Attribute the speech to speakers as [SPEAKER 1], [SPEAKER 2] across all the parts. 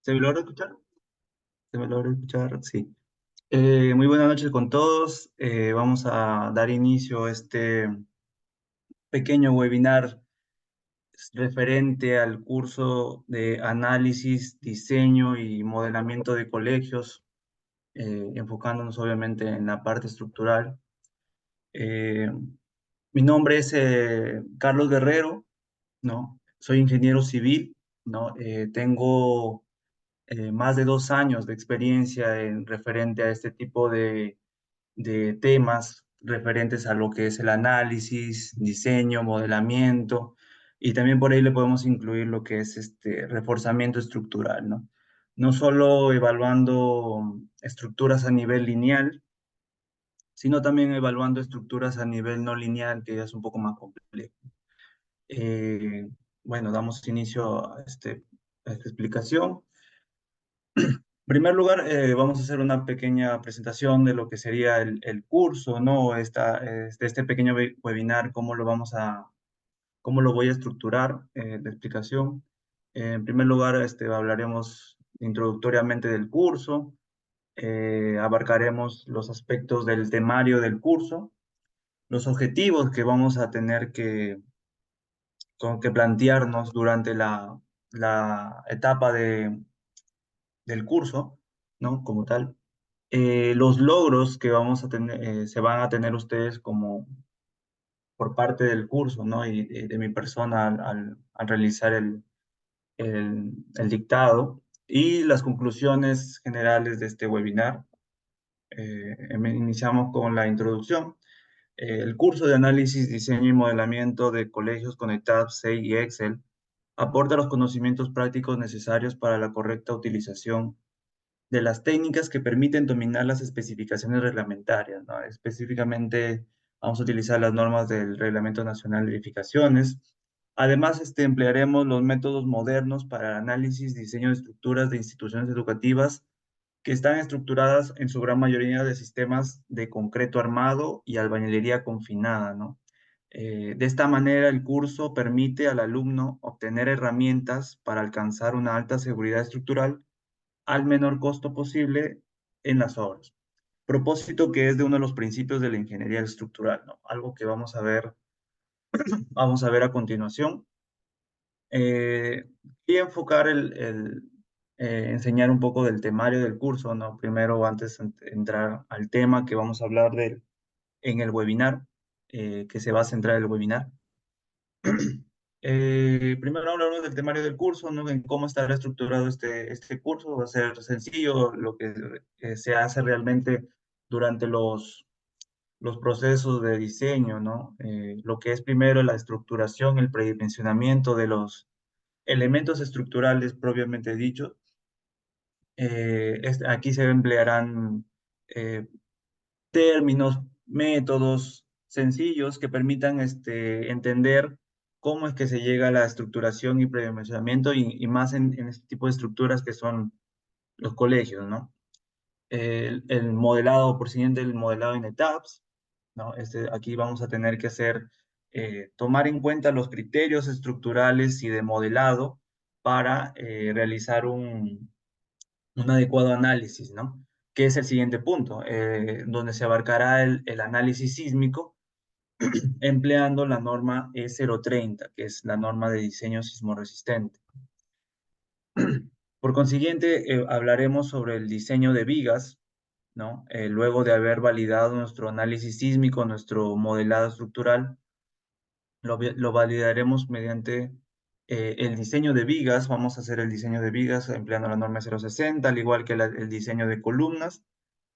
[SPEAKER 1] ¿Se me logra escuchar? ¿Se me logra escuchar? Sí. Muy buenas noches con todos. Vamos a dar inicio a este pequeño webinar referente al curso de análisis, diseño y modelamiento de colegios, enfocándonos obviamente en la parte estructural. Eh, Mi nombre es Carlos Guerrero, ¿no? Soy ingeniero civil, ¿no? Tengo más de 2 años de experiencia en referente a este tipo de temas referentes a lo que es el análisis, diseño, modelamiento, y también por ahí le podemos incluir lo que es este reforzamiento estructural, ¿no? No solo evaluando estructuras a nivel lineal, sino también evaluando estructuras a nivel no lineal, que ya es un poco más complejo. Eh, bueno, damos inicio a esta explicación. En primer lugar, vamos a hacer una pequeña presentación de lo que sería el curso, ¿no? Este pequeño webinar, cómo lo voy a estructurar, la explicación. En primer lugar, hablaremos introductoriamente del curso, abarcaremos los aspectos del temario del curso, los objetivos que vamos a tener que plantearnos durante la etapa del curso, ¿no? Como tal. Los logros que vamos a tener, se van a tener ustedes como por parte del curso, ¿no? Y de mi persona al realizar el dictado y las conclusiones generales de este webinar. Iniciamos con la introducción. El curso de análisis, diseño y modelamiento de colegios conectados SEI y Excel aporta los conocimientos prácticos necesarios para la correcta utilización de las técnicas que permiten dominar las especificaciones reglamentarias, ¿no? Específicamente, vamos a utilizar las normas del Reglamento Nacional de Edificaciones. Además, emplearemos los métodos modernos para el análisis y diseño de estructuras de instituciones educativas que están estructuradas en su gran mayoría de sistemas de concreto armado y albañilería confinada, ¿no? De esta manera, el curso permite al alumno obtener herramientas para alcanzar una alta seguridad estructural al menor costo posible en las obras. Propósito que es de uno de los principios de la ingeniería estructural, ¿no? Algo que vamos a ver a continuación. Y enfocar enseñar un poco del temario del curso, ¿no? Primero, antes de entrar al tema que vamos a hablar en el webinar, que se va a centrar el webinar. Primero hablaremos del temario del curso, ¿no? En cómo estará estructurado este curso. Va a ser sencillo, lo que se hace realmente durante los procesos de diseño, ¿no? Lo que es primero la estructuración, el predimensionamiento de los elementos estructurales propiamente dichos. Aquí se emplearán eh, términos, métodos sencillos que permitan entender cómo es que se llega a la estructuración y predimensionamiento y más en este tipo de estructuras que son los colegios, ¿no? El modelado, por siguiente, el modelado en etapas, ¿no? Aquí vamos a tener que tomar en cuenta los criterios estructurales y de modelado para realizar un adecuado análisis, ¿no? Que es el siguiente punto, donde se abarcará el análisis sísmico empleando la norma E030, que es la norma de diseño sismorresistente. Por consiguiente, hablaremos sobre el diseño de vigas, ¿no? Luego de haber validado nuestro análisis sísmico, nuestro modelado estructural, lo validaremos mediante el diseño de vigas. Vamos a hacer el diseño de vigas empleando la norma 060, al igual que el diseño de columnas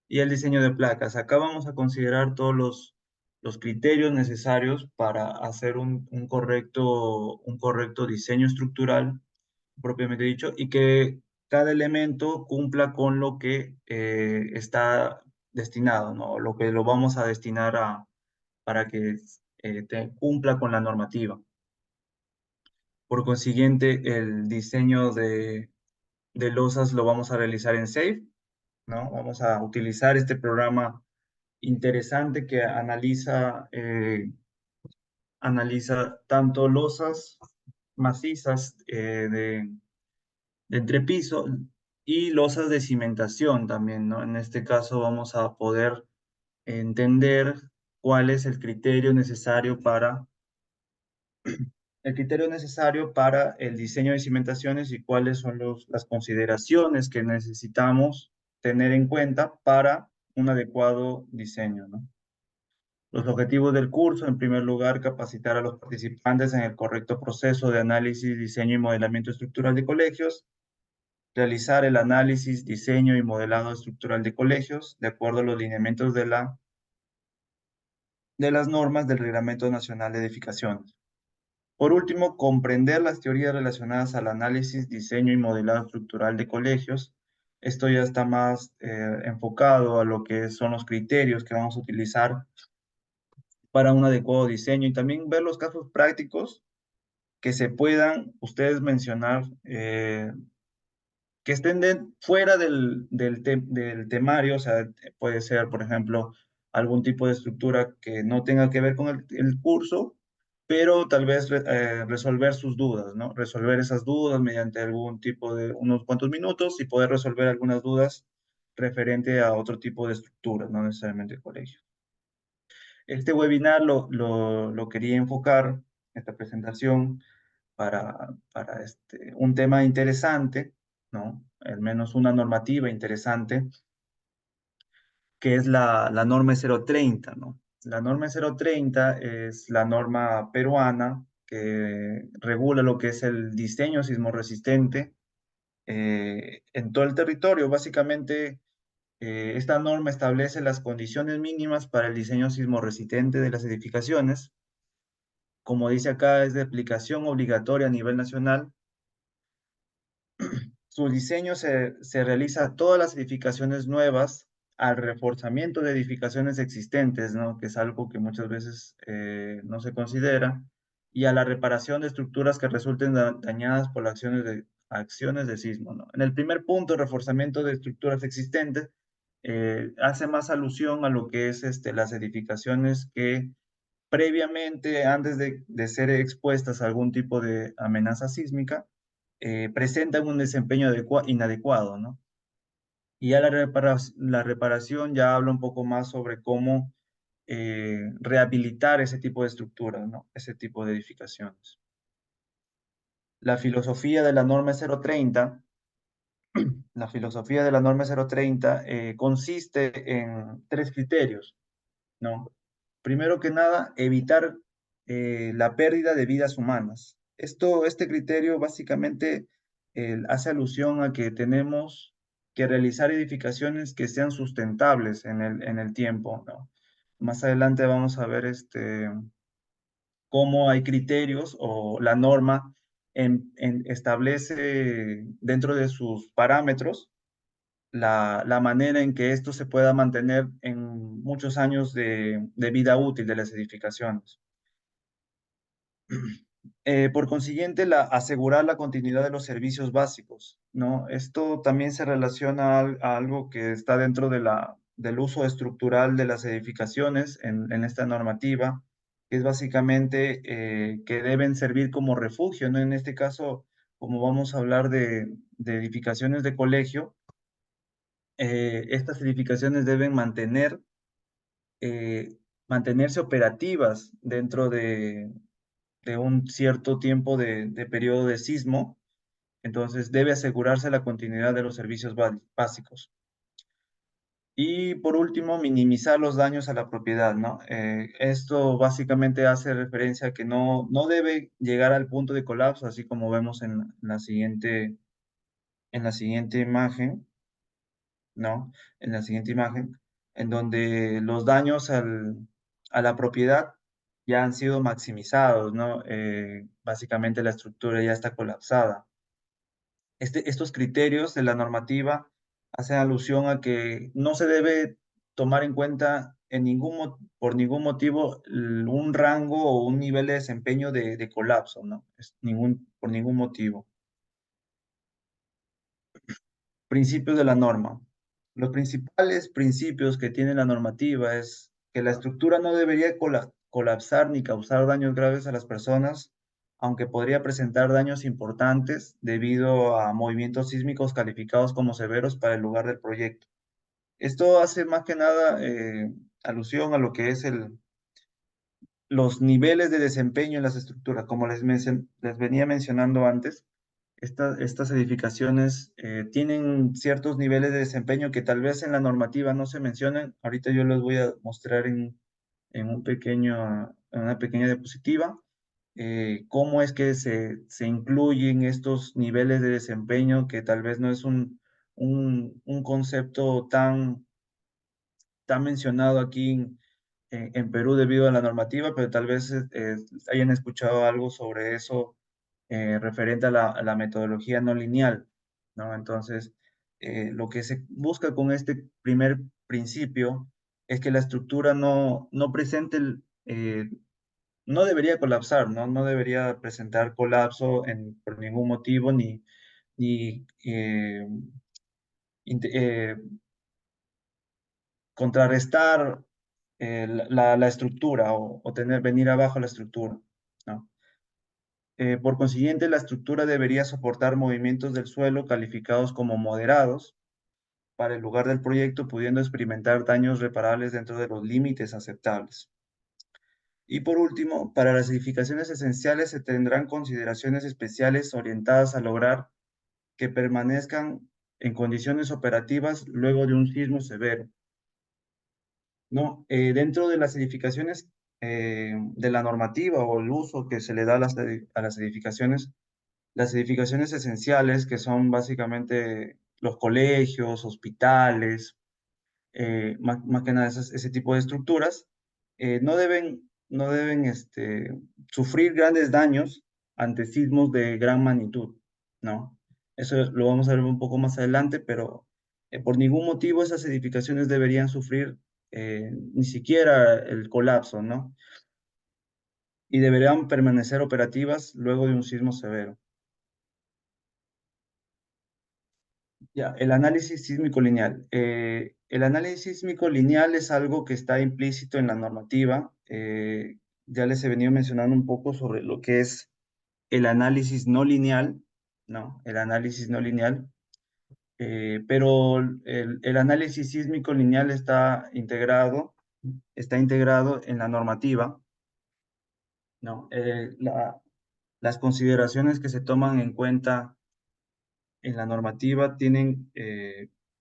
[SPEAKER 1] y el diseño de placas. Acá vamos a considerar todos los criterios necesarios para hacer un correcto diseño estructural, propiamente dicho, y que cada elemento cumpla con lo que está destinado, ¿no? Lo que lo vamos a destinar para que cumpla con la normativa. Por consiguiente, el diseño de losas lo vamos a realizar en SAFE, ¿no? Vamos a utilizar este programa interesante que analiza tanto losas macizas de entrepiso, y losas de cimentación también, ¿no? En este caso vamos a poder entender cuál es el criterio necesario para el diseño de cimentaciones y cuáles son las consideraciones que necesitamos tener en cuenta para un adecuado diseño, ¿no? Los objetivos del curso, en primer lugar, capacitar a los participantes en el correcto proceso de análisis, diseño y modelamiento estructural de colegios, realizar el análisis, diseño y modelado estructural de colegios de acuerdo a los lineamientos de las normas del Reglamento Nacional de Edificaciones. Por último, comprender las teorías relacionadas al análisis, diseño y modelado estructural de colegios. Esto ya está más enfocado a lo que son los criterios que vamos a utilizar para un adecuado diseño y también ver los casos prácticos que se puedan ustedes mencionar, que estén fuera del temario, o sea, puede ser, por ejemplo, algún tipo de estructura que no tenga que ver con el curso, pero tal vez resolver sus dudas, ¿no? Resolver esas dudas mediante algún tipo de unos cuantos minutos y poder resolver algunas dudas referente a otro tipo de estructuras, no necesariamente el colegio. Este webinar lo quería enfocar, esta presentación, para un tema interesante, ¿no? Al menos una normativa interesante, que es la norma 030, ¿no? La norma 030 es la norma peruana que regula lo que es el diseño sismorresistente en todo el territorio. Básicamente, esta norma establece las condiciones mínimas para el diseño sismorresistente de las edificaciones. Como dice acá, es de aplicación obligatoria a nivel nacional. Su diseño se realiza a todas las edificaciones nuevas, al reforzamiento de edificaciones existentes, ¿no? Que es algo que muchas veces no se considera, y a la reparación de estructuras que resulten dañadas por acciones de sismo, ¿no? En el primer punto, reforzamiento de estructuras existentes, hace más alusión a lo que es las edificaciones que previamente, antes de ser expuestas a algún tipo de amenaza sísmica, presentan un desempeño inadecuado, ¿no? Y ya la reparación ya habla un poco más sobre cómo rehabilitar ese tipo de estructuras, ¿no? Ese tipo de edificaciones. La filosofía de la norma 030, la filosofía de la norma 030 consiste en tres criterios, ¿no? Primero que nada, evitar la pérdida de vidas humanas. Este criterio básicamente hace alusión a que tenemos que realizar edificaciones que sean sustentables en el tiempo, ¿no? Más adelante vamos a ver cómo hay criterios o la norma establece dentro de sus parámetros la manera en que esto se pueda mantener en muchos años de vida útil de las edificaciones. Por consiguiente, asegurar la continuidad de los servicios básicos, ¿no? Esto también se relaciona a algo que está dentro del uso estructural de las edificaciones en esta normativa, que es básicamente que deben servir como refugio, ¿no? En este caso, como vamos a hablar de edificaciones de colegio, estas edificaciones deben eh, mantenerse operativas dentro de un cierto tiempo de periodo de sismo, entonces debe asegurarse la continuidad de los servicios básicos. Y por último, minimizar los daños a la propiedad, ¿no? Esto básicamente hace referencia a que no debe llegar al punto de colapso, así como vemos en la siguiente imagen, ¿no? En la siguiente imagen, en donde los daños a la propiedad ya han sido maximizados, ¿no? Básicamente la estructura ya está colapsada. Estos criterios de la normativa hacen alusión a que no se debe tomar en cuenta por ningún motivo un rango o un nivel de desempeño de colapso, ¿no? Por ningún motivo. Principios de la norma. Los principales principios que tiene la normativa es que la estructura no debería colapsar ni causar daños graves a las personas aunque podría presentar daños importantes debido a movimientos sísmicos calificados como severos para el lugar del proyecto. Esto hace más que nada alusión a lo que es los niveles de desempeño en las estructuras. Como les venía mencionando antes, estas edificaciones tienen ciertos niveles de desempeño que tal vez en la normativa no se mencionan. Ahorita yo les voy a mostrar en una pequeña diapositiva cómo es que se incluyen estos niveles de desempeño, que tal vez no es un concepto tan mencionado aquí en Perú debido a la normativa, pero tal vez hayan escuchado algo sobre eso referente a la metodología no lineal, ¿no? Entonces, lo que se busca con este primer principio es que la estructura no presente no debería colapsar, ¿no? No debería presentar colapso por ningún motivo, ni int- eh, contrarrestar la estructura o venir abajo la estructura, ¿no? Por consiguiente, la estructura debería soportar movimientos del suelo calificados como moderados para el lugar del proyecto, pudiendo experimentar daños reparables dentro de los límites aceptables. Y por último, para las edificaciones esenciales se tendrán consideraciones especiales orientadas a lograr que permanezcan en condiciones operativas luego de un sismo severo. No, dentro de las edificaciones, de la normativa o el uso que se le da a las edificaciones esenciales, que son básicamente los colegios, hospitales, más que nada ese tipo de estructuras, no deben sufrir grandes daños ante sismos de gran magnitud, ¿no? Eso lo vamos a ver un poco más adelante, pero por ningún motivo esas edificaciones deberían sufrir ni siquiera el colapso, ¿no? Y deberían permanecer operativas luego de un sismo severo. Ya, el análisis sísmico lineal. El análisis sísmico lineal es algo que está implícito en la normativa. Ya les he venido mencionando un poco sobre lo que es el análisis no lineal, ¿no? El análisis no lineal. Pero el análisis sísmico lineal está integrado en la normativa, ¿no? Las consideraciones que se toman en cuenta en la normativa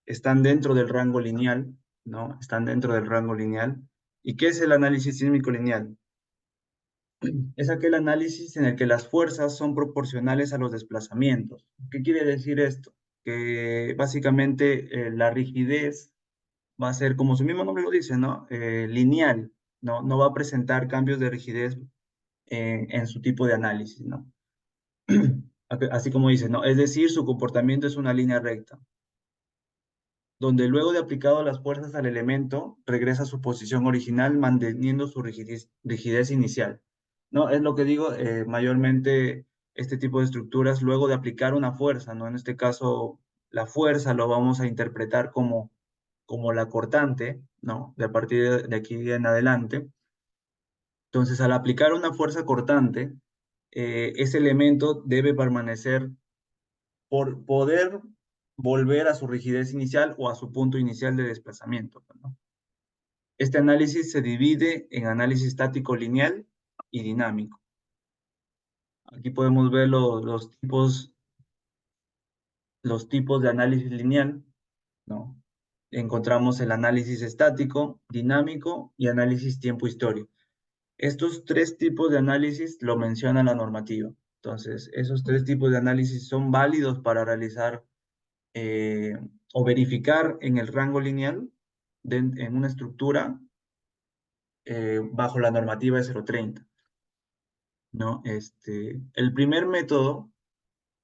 [SPEAKER 1] están dentro del rango lineal, ¿no? Están dentro del rango lineal. ¿Y qué es el análisis sísmico lineal? Es aquel análisis en el que las fuerzas son proporcionales a los desplazamientos. ¿Qué quiere decir esto? Que básicamente la rigidez va a ser, como su mismo nombre lo dice, ¿no? Lineal, ¿no? No va a presentar cambios de rigidez en su tipo de análisis, ¿no? Así como dice, ¿no? Es decir, su comportamiento es una línea recta, donde luego de aplicado las fuerzas al elemento, regresa a su posición original manteniendo su rigidez inicial. ¿No? Es lo que digo, mayormente este tipo de estructuras, luego de aplicar una fuerza, ¿no? En este caso, la fuerza lo vamos a interpretar como la cortante, ¿no? De a partir de aquí en adelante. Entonces, al aplicar una fuerza cortante, ese elemento debe permanecer por poder volver a su rigidez inicial o a su punto inicial de desplazamiento, ¿no? Este análisis se divide en análisis estático lineal y dinámico. Aquí podemos ver los tipos de análisis lineal, ¿no? Encontramos el análisis estático, dinámico y análisis tiempo-historia. Estos tres tipos de análisis lo menciona la normativa. Entonces, esos tres tipos de análisis son válidos para realizar eh, o verificar en el rango lineal en una estructura bajo la normativa de 030, ¿no? El primer método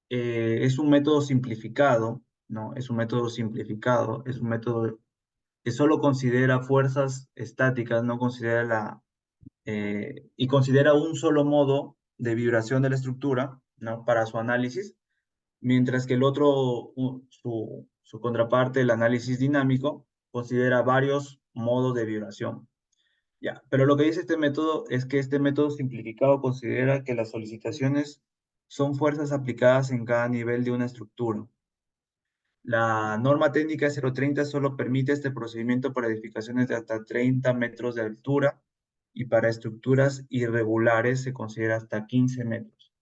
[SPEAKER 1] es un método simplificado, ¿no? Es un método que solo considera fuerzas estáticas, no considera y considera un solo modo de vibración de la estructura, ¿no? Para su análisis, mientras que el otro, su contraparte, el análisis dinámico, considera varios modos de vibración. Ya, pero lo que dice este método es que este método simplificado considera que las solicitaciones son fuerzas aplicadas en cada nivel de una estructura. La norma técnica 030 solo permite este procedimiento para edificaciones de hasta 30 metros de altura y para estructuras irregulares se considera hasta 15 metros,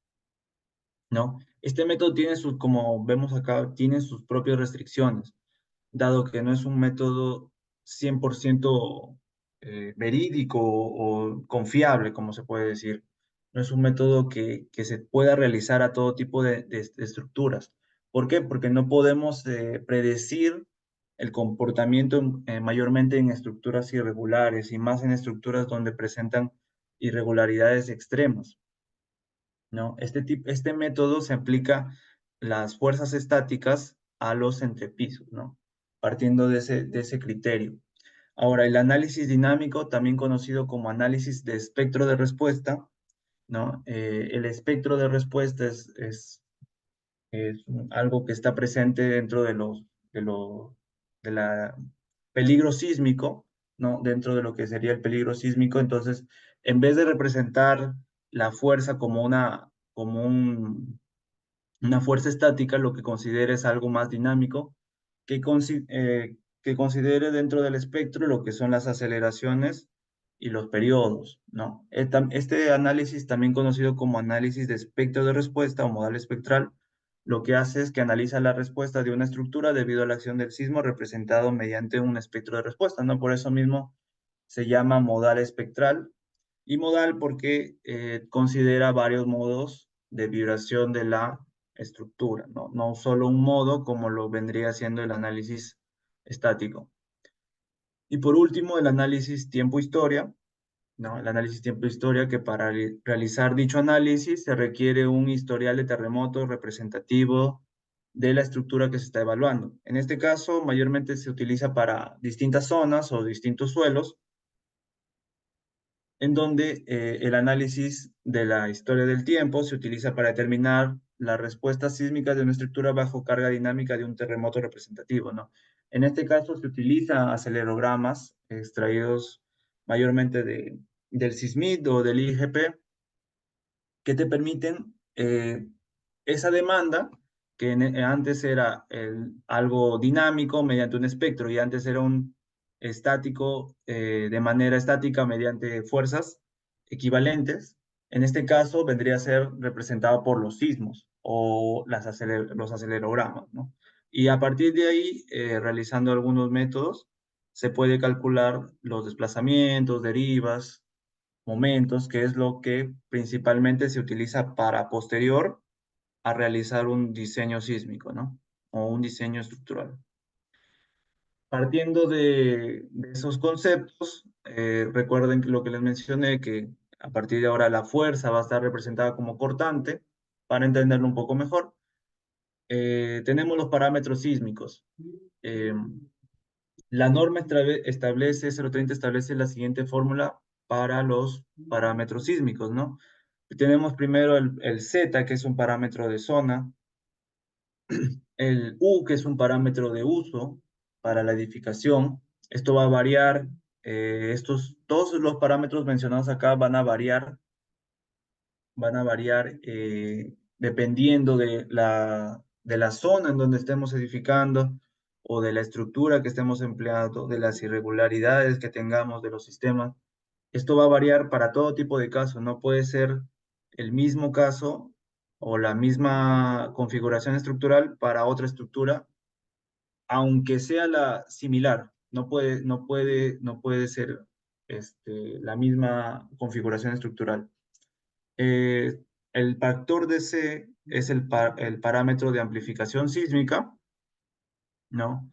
[SPEAKER 1] ¿no? Este método tiene sus, como vemos acá, tiene sus propias restricciones, dado que no es un método 100% verídico o confiable, como se puede decir. No es un método que se pueda realizar a todo tipo de estructuras. ¿Por qué? Porque no podemos predecir el comportamiento mayormente en estructuras irregulares y más en estructuras donde presentan irregularidades extremas, ¿no? Este método se aplica las fuerzas estáticas a los entrepisos, ¿no? Partiendo de ese criterio. Ahora, el análisis dinámico, también conocido como análisis de espectro de respuesta, ¿no? El espectro de respuesta es algo que está presente dentro de la peligro sísmico, ¿no? Dentro de lo que sería el peligro sísmico. Entonces, en vez de representar la fuerza como una fuerza estática, lo que considera es algo más dinámico, que considere dentro del espectro lo que son las aceleraciones y los periodos, ¿no? Este análisis, también conocido como análisis de espectro de respuesta o modal espectral, lo que hace es que analiza la respuesta de una estructura debido a la acción del sismo representado mediante un espectro de respuesta, ¿no? Por eso mismo se llama modal espectral y modal porque considera varios modos de vibración de la estructura, ¿no? No solo un modo como lo vendría siendo el análisis estático. Y por último, el análisis tiempo-historia, ¿no? El análisis tiempo-historia que para realizar dicho análisis se requiere un historial de terremotos representativo de la estructura que se está evaluando. En este caso, mayormente se utiliza para distintas zonas o distintos suelos en donde el análisis de la historia del tiempo se utiliza para determinar la respuesta sísmica de una estructura bajo carga dinámica de un terremoto representativo, ¿no? En este caso se utiliza acelerogramas extraídos mayormente del SISMIT o del IGP que te permiten esa demanda que antes era algo dinámico mediante un espectro y antes era un estático de manera estática mediante fuerzas equivalentes. En este caso vendría a ser representado por los sismos o los acelerogramas, ¿no? Y a partir de ahí, realizando algunos métodos, se puede calcular los desplazamientos, derivas, momentos, que es lo que principalmente se utiliza para posterior a realizar un diseño sísmico, ¿no? O un diseño estructural. Partiendo de esos conceptos, recuerden que lo que les mencioné, que a partir de ahora la fuerza va a estar representada como cortante, para entenderlo un poco mejor. Tenemos los parámetros sísmicos. Eh, la norma establece, 030 establece la siguiente fórmula para los parámetros sísmicos, ¿no? Tenemos primero el Z, que es un parámetro de zona, el U, que es un parámetro de uso para la edificación. Esto va a variar, todos los parámetros mencionados acá van a variar dependiendo de la zona en donde estemos edificando o de la estructura que estemos empleando, de las irregularidades que tengamos de los sistemas. Esto va a variar para todo tipo de casos, no puede ser el mismo caso o la misma configuración estructural para otra estructura, aunque sea la similar, no puede ser la misma configuración estructural. Eh, el factor de C es el parámetro de amplificación sísmica, ¿no?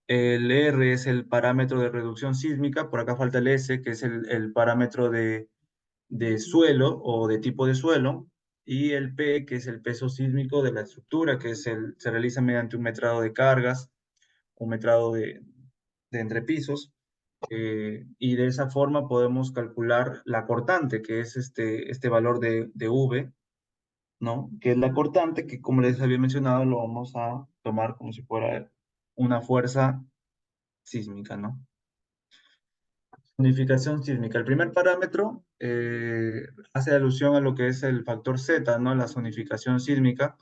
[SPEAKER 1] El R es el parámetro de reducción sísmica, por acá falta el S, que es el parámetro de suelo o de tipo de suelo, y el P, que es el peso sísmico de la estructura, se realiza mediante un metrado de cargas, un metrado de entrepisos, y de esa forma podemos calcular la cortante, que es este valor de V, ¿no? Que es la cortante, que como les había mencionado, lo vamos a tomar como si fuera una fuerza sísmica, ¿no? Zonificación sísmica. El primer parámetro hace alusión a lo que es el factor Z, ¿no? La zonificación sísmica.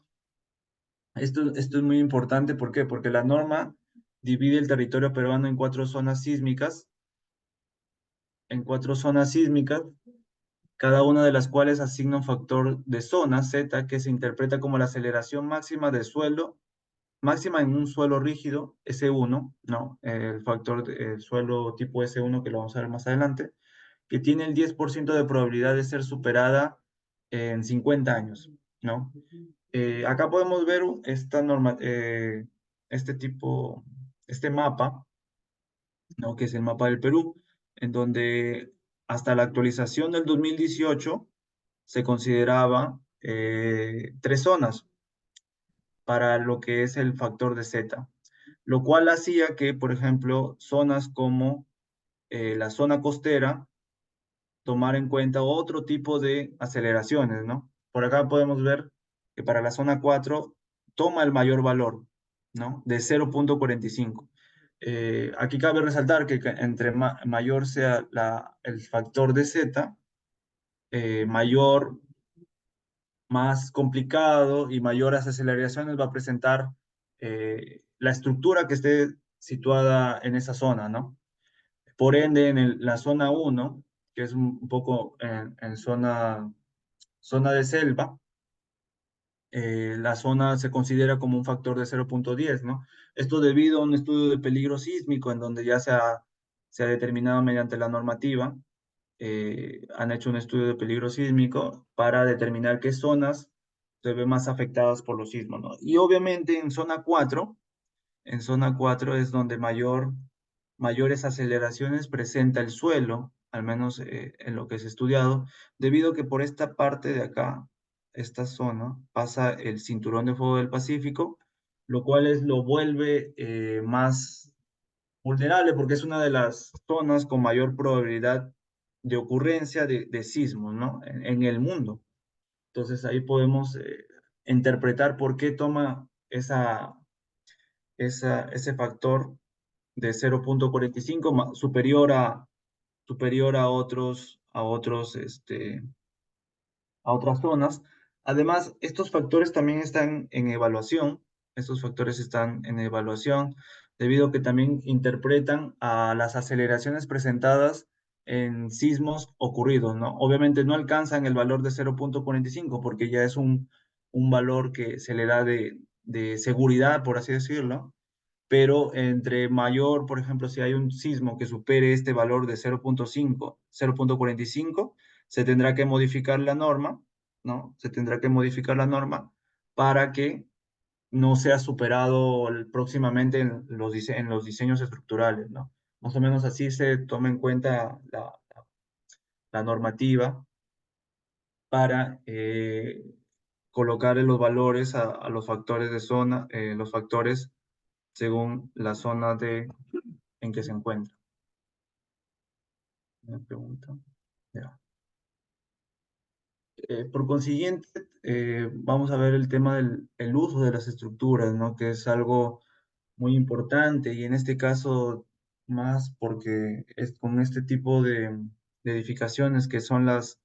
[SPEAKER 1] Esto es muy importante, ¿por qué? Porque la norma divide el territorio peruano en cuatro zonas sísmicas, cada una de las cuales asigna un factor de zona, Z, que se interpreta como la aceleración máxima del suelo, máxima en un suelo rígido, S1, ¿no? El factor del suelo tipo S1, que lo vamos a ver más adelante, que tiene el 10% de probabilidad de ser superada en 50 años, ¿no? Acá podemos ver este tipo, este mapa, ¿no? Que es el mapa del Perú, en donde hasta la actualización del 2018 se consideraba tres zonas para lo que es el factor de Z, lo cual hacía que, por ejemplo, zonas como la zona costera tomar en cuenta otro tipo de aceleraciones, ¿no? Por acá podemos ver que para la zona 4 toma el mayor valor, ¿no? De 0,45. Aquí cabe resaltar que entre mayor sea el factor de Z, mayor, más complicado y mayores aceleraciones va a presentar la estructura que esté situada en esa zona, ¿no? Por ende, en la zona 1, que es un poco en zona de selva, la zona se considera como un factor de 0,10, ¿no? Esto debido a un estudio de peligro sísmico en donde ya se ha determinado mediante la normativa, han hecho un estudio de peligro sísmico para determinar qué zonas se ven más afectadas por los sismos, ¿no? Y obviamente en zona 4 es donde mayores aceleraciones presenta el suelo, al menos en lo que es estudiado, debido a que por esta parte de acá, esta zona, pasa el cinturón de fuego del Pacífico, lo cual lo vuelve más vulnerable porque es una de las zonas con mayor probabilidad de ocurrencia de sismos, ¿no? En el mundo. Entonces ahí podemos interpretar por qué toma ese factor de 0,45 superior a otras zonas. Además, estos factores también están en evaluación, estos factores están en evaluación debido a que también interpretan a las aceleraciones presentadas en sismos ocurridos, ¿no? Obviamente no alcanzan el valor de 0,45 porque ya es un valor que se le da de seguridad, por así decirlo, pero entre mayor, por ejemplo, si hay un sismo que supere este valor de 0,5, 0,45, se tendrá que modificar la norma, ¿no? Se tendrá que modificar la norma para que no sea superado próximamente en los diseños estructurales, ¿no? Más o menos así se toma en cuenta la normativa para colocar los valores a los factores de zona, los factores según la zona en que se encuentra. Una pregunta. Ya. Por consiguiente, vamos a ver el tema del el uso de las estructuras, ¿no? Que es algo muy importante y en este caso más porque es con este tipo de edificaciones que son los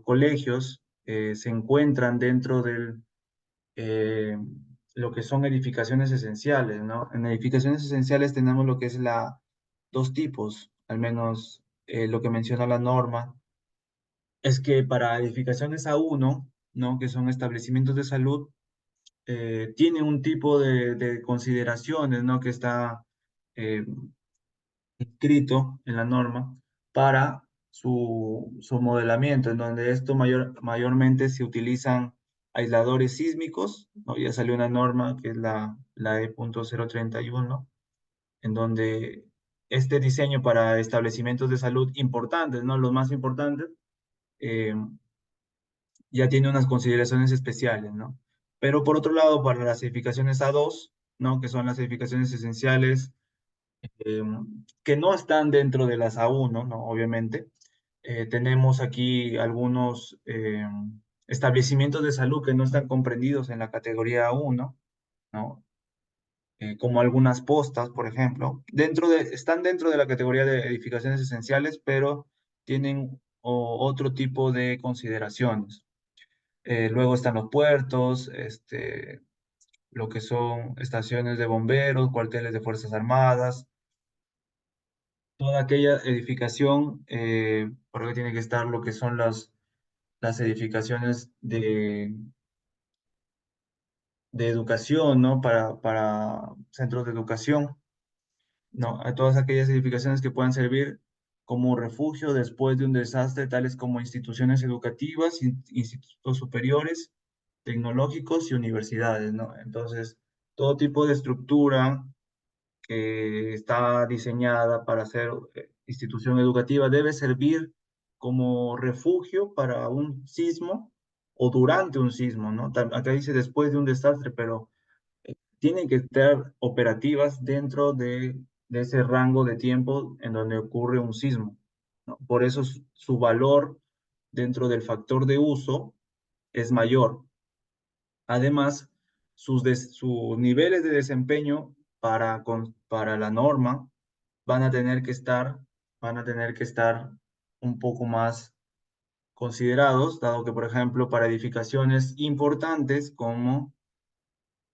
[SPEAKER 1] colegios, se encuentran dentro eh, lo que son edificaciones esenciales, ¿no? En edificaciones esenciales tenemos lo que es dos tipos, al menos lo que menciona la norma, es que para edificaciones A1, ¿no? Que son establecimientos de salud, tiene un tipo de consideraciones, ¿no? Que está eh, inscrito en la norma para su modelamiento, en donde esto mayormente se utilizan aisladores sísmicos, ¿no? Ya salió una norma que es la E.031, en donde este diseño para establecimientos de salud importantes, ¿no? Los más importantes, eh, ya tiene unas consideraciones especiales, ¿no? Pero por otro lado, para las edificaciones A2, ¿no? Que son las edificaciones esenciales, eh, que no están dentro de las A1, ¿no? Obviamente. Tenemos aquí algunos establecimientos de salud que no están comprendidos en la categoría A1, ¿no? como algunas postas, por ejemplo. Están dentro de la categoría de edificaciones esenciales, pero tienen otro tipo de consideraciones. Luego están los puertos, lo que son estaciones de bomberos, cuarteles de Fuerzas Armadas, toda aquella edificación, por lo que tiene que estar lo que son las edificaciones de educación, ¿no? Para centros de educación, ¿no? A todas aquellas edificaciones que puedan servir como refugio después de un desastre, tales como instituciones educativas, institutos superiores, tecnológicos y universidades, ¿no? Entonces, todo tipo de estructura que está diseñada para ser institución educativa debe servir como refugio para un sismo o durante un sismo, ¿no? Acá dice después de un desastre, pero tienen que estar operativas dentro de ese rango de tiempo en donde ocurre un sismo, ¿no? Por eso su valor dentro del factor de uso es mayor. Además, sus niveles de desempeño para la norma van a tener que estar, van a tener que estar un poco más considerados, dado que, por ejemplo, para edificaciones importantes como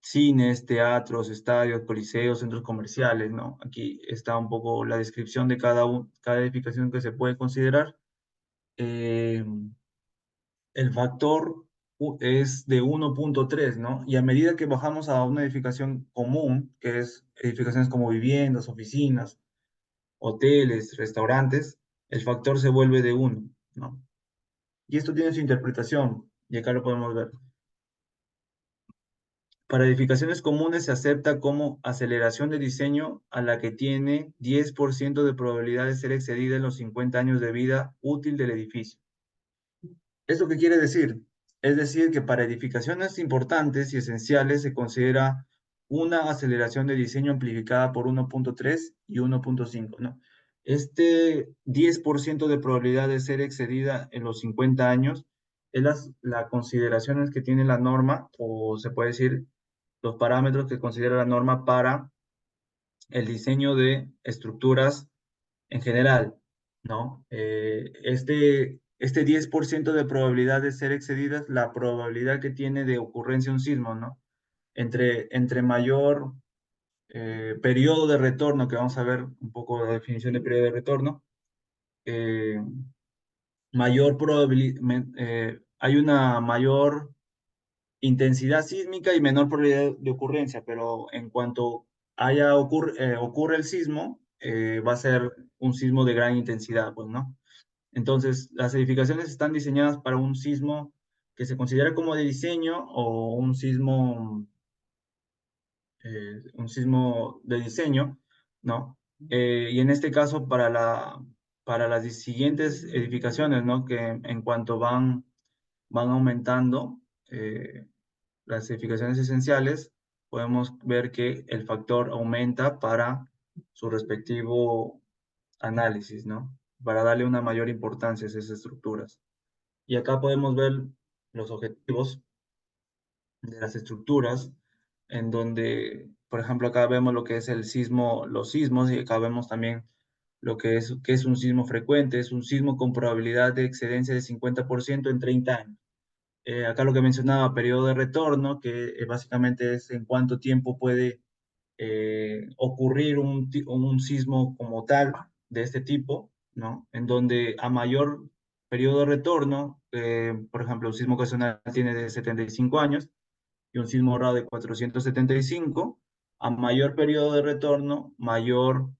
[SPEAKER 1] cines, teatros, estadios, coliseos, centros comerciales, ¿no? Aquí está un poco la descripción de cada edificación que se puede considerar. Eh, el factor es de 1.3, ¿no? Y a medida que bajamos a una edificación común, que es edificaciones como viviendas, oficinas, hoteles, restaurantes, el factor se vuelve de 1, ¿no? Y esto tiene su interpretación, y acá lo podemos ver. Para edificaciones comunes se acepta como aceleración de diseño a la que tiene 10% de probabilidad de ser excedida en los 50 años de vida útil del edificio. ¿Esto qué quiere decir? Es decir, que para edificaciones importantes y esenciales se considera una aceleración de diseño amplificada por 1.3 y 1.5, ¿no? Este 10% de probabilidad de ser excedida en los 50 años es las consideraciones que tiene la norma, o se puede decir los parámetros que considera la norma para el diseño de estructuras en general, ¿no? Este 10% de probabilidad de ser excedidas, la probabilidad que tiene de ocurrencia un sismo, ¿no? Entre mayor periodo de retorno, que vamos a ver un poco la definición de periodo de retorno, eh, mayor probabilidad, hay una mayor intensidad sísmica y menor probabilidad de ocurrencia, pero en cuanto ocurre el sismo, va a ser un sismo de gran intensidad, pues, ¿no? Entonces, las edificaciones están diseñadas para un sismo que se considera como de diseño o un sismo de diseño, ¿no? Y en este caso, para las siguientes edificaciones, ¿no? Que en cuanto van aumentando, las edificaciones esenciales, podemos ver que el factor aumenta para su respectivo análisis, ¿no? Para darle una mayor importancia a esas estructuras. Y acá podemos ver los objetivos de las estructuras, en donde, por ejemplo, acá vemos lo que es el sismo, los sismos, y acá vemos también lo que es un sismo frecuente, es un sismo con probabilidad de excedencia de 50% en 30 años. Acá lo que mencionaba, periodo de retorno, que básicamente es en cuánto tiempo puede ocurrir un sismo como tal de este tipo, ¿no? En donde a mayor periodo de retorno, por ejemplo, un sismo ocasional tiene de 75 años y un sismo raro de 475, a mayor periodo de retorno, mayor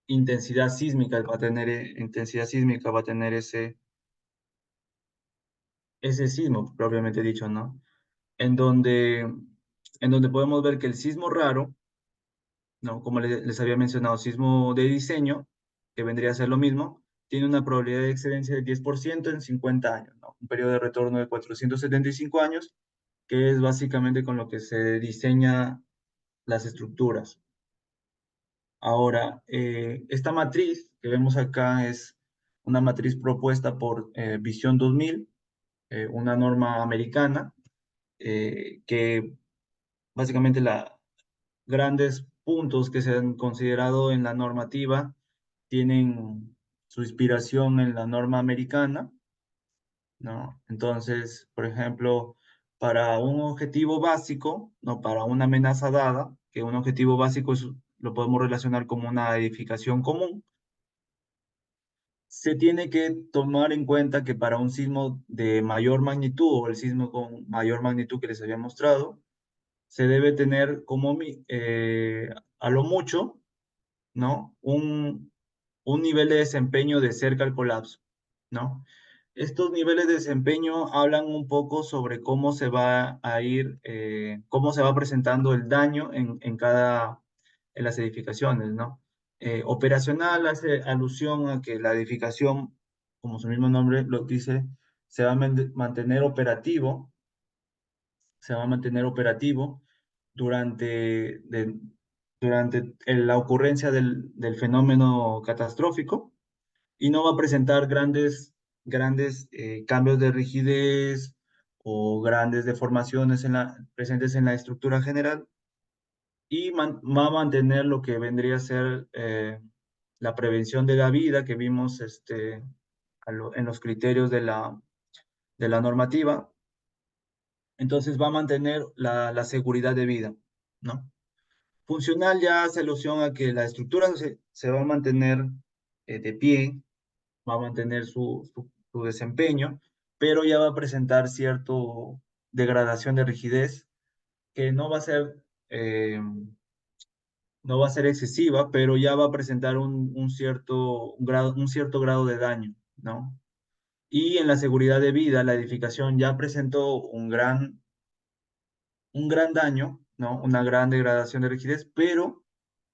[SPEAKER 1] intensidad sísmica va a tener ese sismo propiamente dicho, ¿no? En donde, en donde podemos ver que el sismo raro, ¿no? Como les había mencionado, sismo de diseño, que vendría a ser lo mismo, tiene una probabilidad de excedencia del 10% en 50 años, ¿no? Un periodo de retorno de 475 años, que es básicamente con lo que se diseña las estructuras. Ahora, esta matriz que vemos acá es una matriz propuesta por Visión 2000, una norma americana, que básicamente grandes puntos que se han considerado en la normativa tienen su inspiración en la norma americana, ¿no? Entonces, por ejemplo, para un objetivo básico, ¿no? Para una amenaza dada, que un objetivo básico lo podemos relacionar como una edificación común, se tiene que tomar en cuenta que para un sismo de mayor magnitud o el sismo con mayor magnitud que les había mostrado, se debe tener a lo mucho, ¿no? Un nivel de desempeño de cerca al colapso, ¿no? Estos niveles de desempeño hablan un poco sobre cómo se va a ir, cómo se va presentando el daño en las edificaciones, ¿no? Operacional hace alusión a que la edificación, como su mismo nombre lo dice, se va a mantener operativo, se va a mantener operativo durante, durante la ocurrencia del fenómeno catastrófico y no va a presentar grandes cambios de rigidez o grandes deformaciones presentes en la estructura general y va a mantener lo que vendría a ser la prevención de la vida que vimos en los criterios de la normativa. Entonces va a mantener la seguridad de vida, ¿no? Funcional ya hace alusión a que la estructura se va a mantener de pie, va a mantener su desempeño, pero ya va a presentar cierto degradación de rigidez que eh, no va a ser excesiva, pero ya va a presentar un cierto grado de daño, ¿no? Y en la seguridad de vida, la edificación ya presentó un gran daño, ¿no? Una gran degradación de rigidez, pero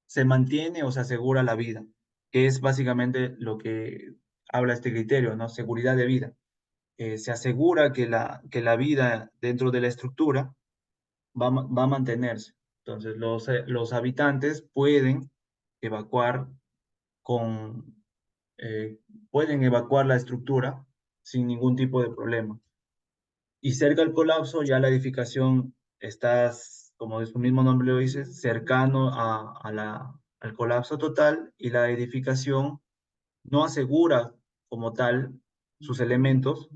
[SPEAKER 1] se mantiene o se asegura la vida, que es básicamente lo que habla este criterio, ¿no? Seguridad de vida. Se asegura que la vida dentro de la estructura va a mantenerse. Entonces, los habitantes evacuar con, eh, pueden evacuar la estructura sin ningún tipo de problema. Y cerca al colapso, ya la edificación está, como de su mismo nombre lo dice, cercano al colapso total y la edificación no asegura como tal sus elementos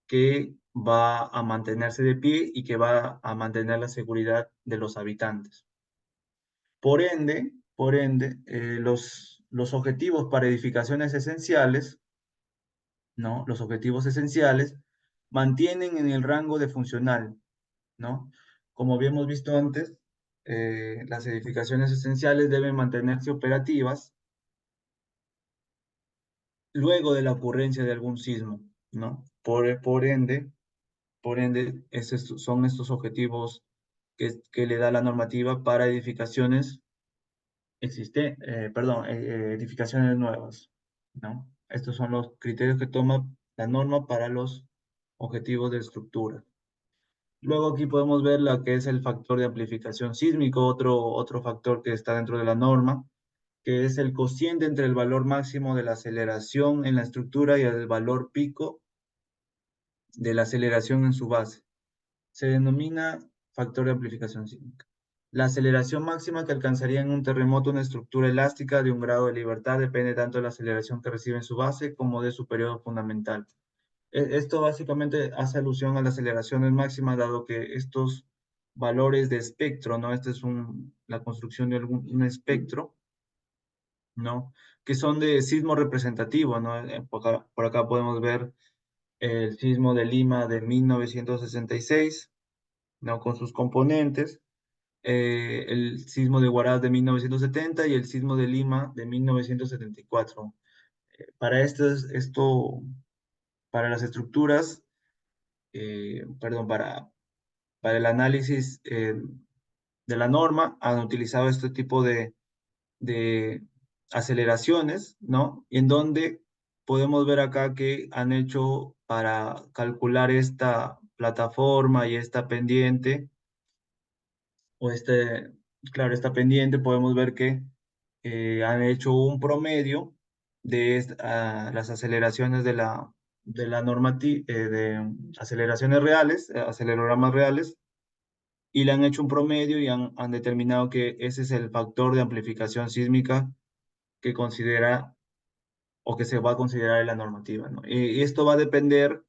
[SPEAKER 1] que va a mantenerse de pie y que va a mantener la seguridad de los habitantes. Por ende, los objetivos para edificaciones esenciales, ¿no? Los objetivos esenciales mantienen en el rango de funcional, ¿no? Como habíamos visto antes, las edificaciones esenciales deben mantenerse operativas luego de la ocurrencia de algún sismo, ¿no? Por ende, son estos objetivos que le da la normativa para edificaciones nuevas, ¿no? Estos son los criterios que toma la norma para los objetivos de estructura. Luego aquí podemos ver lo que es el factor de amplificación sísmico, otro factor que está dentro de la norma, que es el cociente entre el valor máximo de la aceleración en la estructura y el valor pico de la aceleración en su base. Se denomina factor de amplificación sísmica. La aceleración máxima que alcanzaría en un terremoto una estructura elástica de un grado de libertad depende tanto de la aceleración que recibe en su base como de su periodo fundamental. Esto básicamente hace alusión a las aceleraciones máximas, dado que estos valores de espectro, ¿no? Esta es la construcción de un espectro, ¿no? Que son de sismo representativo, ¿no? Por acá podemos ver el sismo de Lima de 1966, ¿no? Con sus componentes, el sismo de Huaraz de 1970 y el sismo de Lima de 1974. Para para las estructuras, perdón, para el análisis de la norma, han utilizado este tipo de aceleraciones, ¿no? En donde podemos ver acá que han hecho para calcular esta plataforma y esta pendiente, o claro, esta pendiente, podemos ver que han hecho un promedio de las aceleraciones de la normativa, de aceleraciones reales, acelerogramas reales, y le han hecho un promedio y han determinado que ese es el factor de amplificación sísmica que considera o que se va a considerar en la normativa, ¿no? Y esto va a depender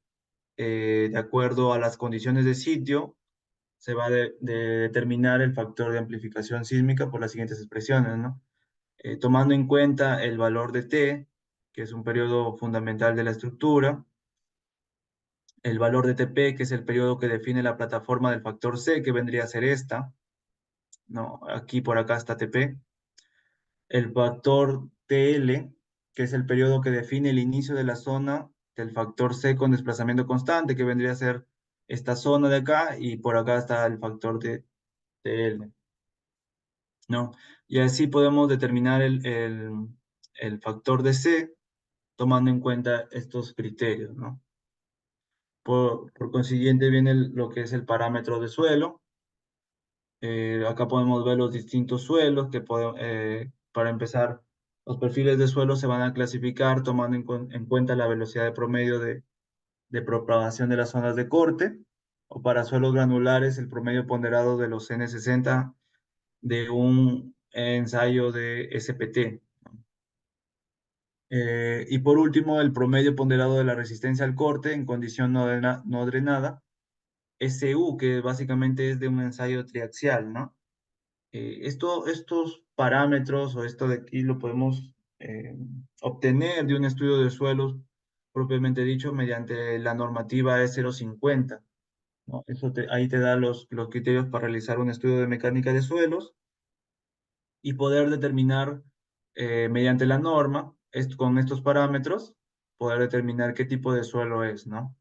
[SPEAKER 1] de acuerdo a las condiciones de sitio, se va de determinar el factor de amplificación sísmica por las siguientes expresiones, ¿no? Tomando en cuenta el valor de T, que es un periodo fundamental de la estructura, el valor de TP, que es el periodo que define la plataforma del factor C, que vendría a ser esta, ¿no? Aquí por acá está TP. El factor TL, que es el periodo que define el inicio de la zona del factor C con desplazamiento constante, que vendría a ser esta zona de acá, y por acá está el factor de TL, ¿no? Y así podemos determinar el factor de C tomando en cuenta estos criterios, ¿no? Por consiguiente viene lo que es el parámetro de suelo. Acá podemos ver los distintos suelos para empezar, los perfiles de suelo se van a clasificar tomando en cuenta la velocidad de promedio de propagación de las zonas de corte, o para suelos granulares el promedio ponderado de los N60 de un ensayo de SPT. Y por último, el promedio ponderado de la resistencia al corte en condición no drenada, SU, que básicamente es de un ensayo triaxial, ¿no? Estos parámetros o esto de aquí lo podemos obtener de un estudio de suelos propiamente dicho mediante la normativa E050, ¿no? Ahí te da los criterios para realizar un estudio de mecánica de suelos y poder determinar mediante la norma, con estos parámetros, poder determinar qué tipo de suelo es, ¿no?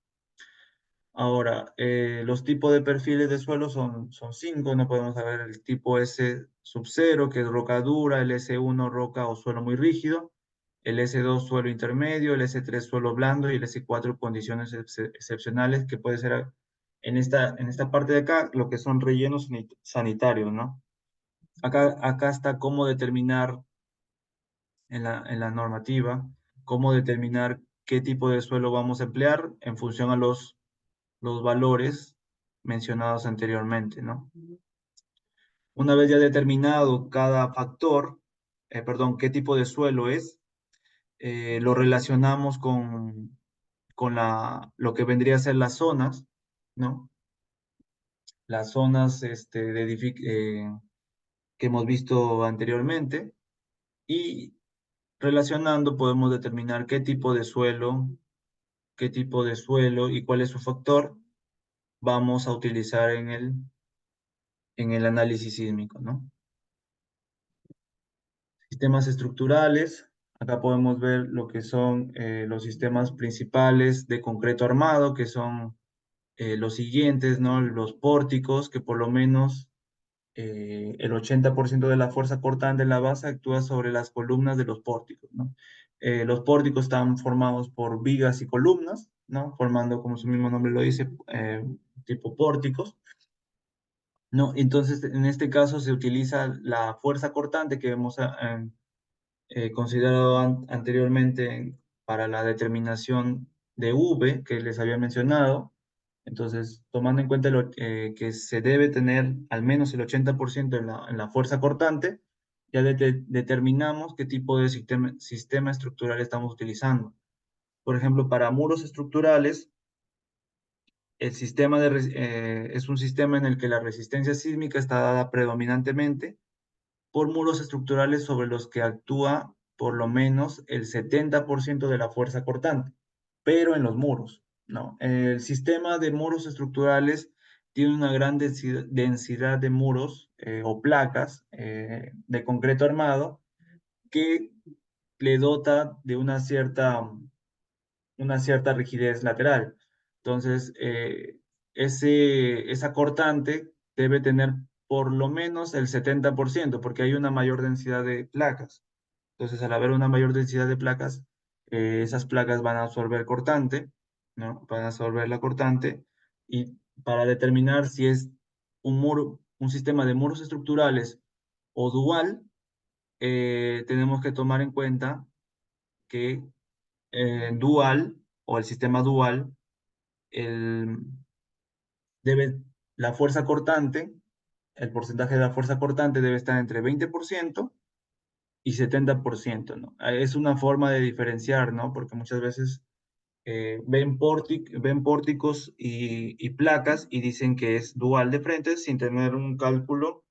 [SPEAKER 1] Ahora, los tipos de perfiles de suelo son cinco, no podemos saber el tipo S sub 0, que es roca dura, el S1 roca o suelo muy rígido, el S2 suelo intermedio, el S3 suelo blando y el S4 condiciones excepcionales, que puede ser en esta parte de acá lo que son rellenos sanitarios, ¿no? Acá está cómo determinar en la normativa, cómo determinar qué tipo de suelo vamos a emplear en función a los valores mencionados anteriormente, ¿no? Una vez ya determinado cada factor, perdón, qué tipo de suelo es, lo relacionamos con lo que vendría a ser las zonas, ¿no? Las zonas que hemos visto anteriormente y relacionando podemos determinar qué tipo de suelo y cuál es su factor vamos a utilizar en el análisis sísmico, ¿no? Sistemas estructurales. Acá podemos ver lo que son los sistemas principales de concreto armado, que son los siguientes, ¿no? Los pórticos, que por lo menos el 80% de la fuerza cortante de la base actúa sobre las columnas de los pórticos, ¿no? Los pórticos están formados por vigas y columnas, ¿no? Formando, como su mismo nombre lo dice, tipo pórticos, ¿no? Entonces, en este caso se utiliza la fuerza cortante que vemos considerado anteriormente para la determinación de V que les había mencionado. Entonces, tomando en cuenta que se debe tener al menos el 80% en la fuerza cortante, ya determinamos qué tipo de sistema estructural estamos utilizando. Por ejemplo, para muros estructurales, es un sistema en el que la resistencia sísmica está dada predominantemente por muros estructurales sobre los que actúa por lo menos el 70% de la fuerza cortante, pero en los muros, ¿no? El sistema de muros estructurales tiene una gran densidad de muros o placas de concreto armado que le dota de una cierta rigidez lateral. Entonces, esa cortante debe tener por lo menos el 70%, porque hay una mayor densidad de placas. Entonces, al haber una mayor densidad de placas, esas placas van a absorber cortante, ¿no? Van a absorber la cortante, y para determinar si es un sistema de muros estructurales o dual, tenemos que tomar en cuenta que dual o el sistema dual, el, debe, la fuerza cortante el porcentaje de la fuerza cortante debe estar entre 20% y 70%, ¿no? Es una forma de diferenciar, ¿no? Porque muchas veces ven pórticos y placas y dicen que es dual de frente sin tener un cálculo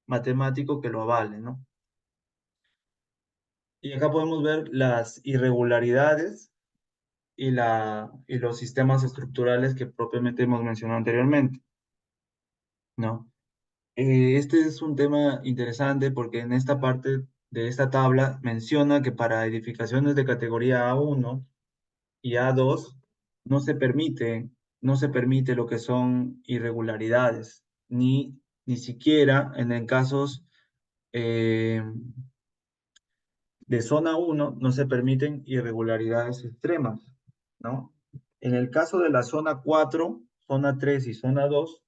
[SPEAKER 1] matemático que lo avale, ¿no? Y acá podemos ver las irregularidades y los sistemas estructurales que propiamente hemos mencionado anteriormente, ¿no? Este es un tema interesante porque en esta parte de esta tabla menciona que para edificaciones de categoría A1 y A2 no se permite, no se permite lo que son irregularidades, ni siquiera en casos eh, de zona 1 no se permiten irregularidades extremas, ¿no? En el caso de la zona 4, zona 3 y zona 2,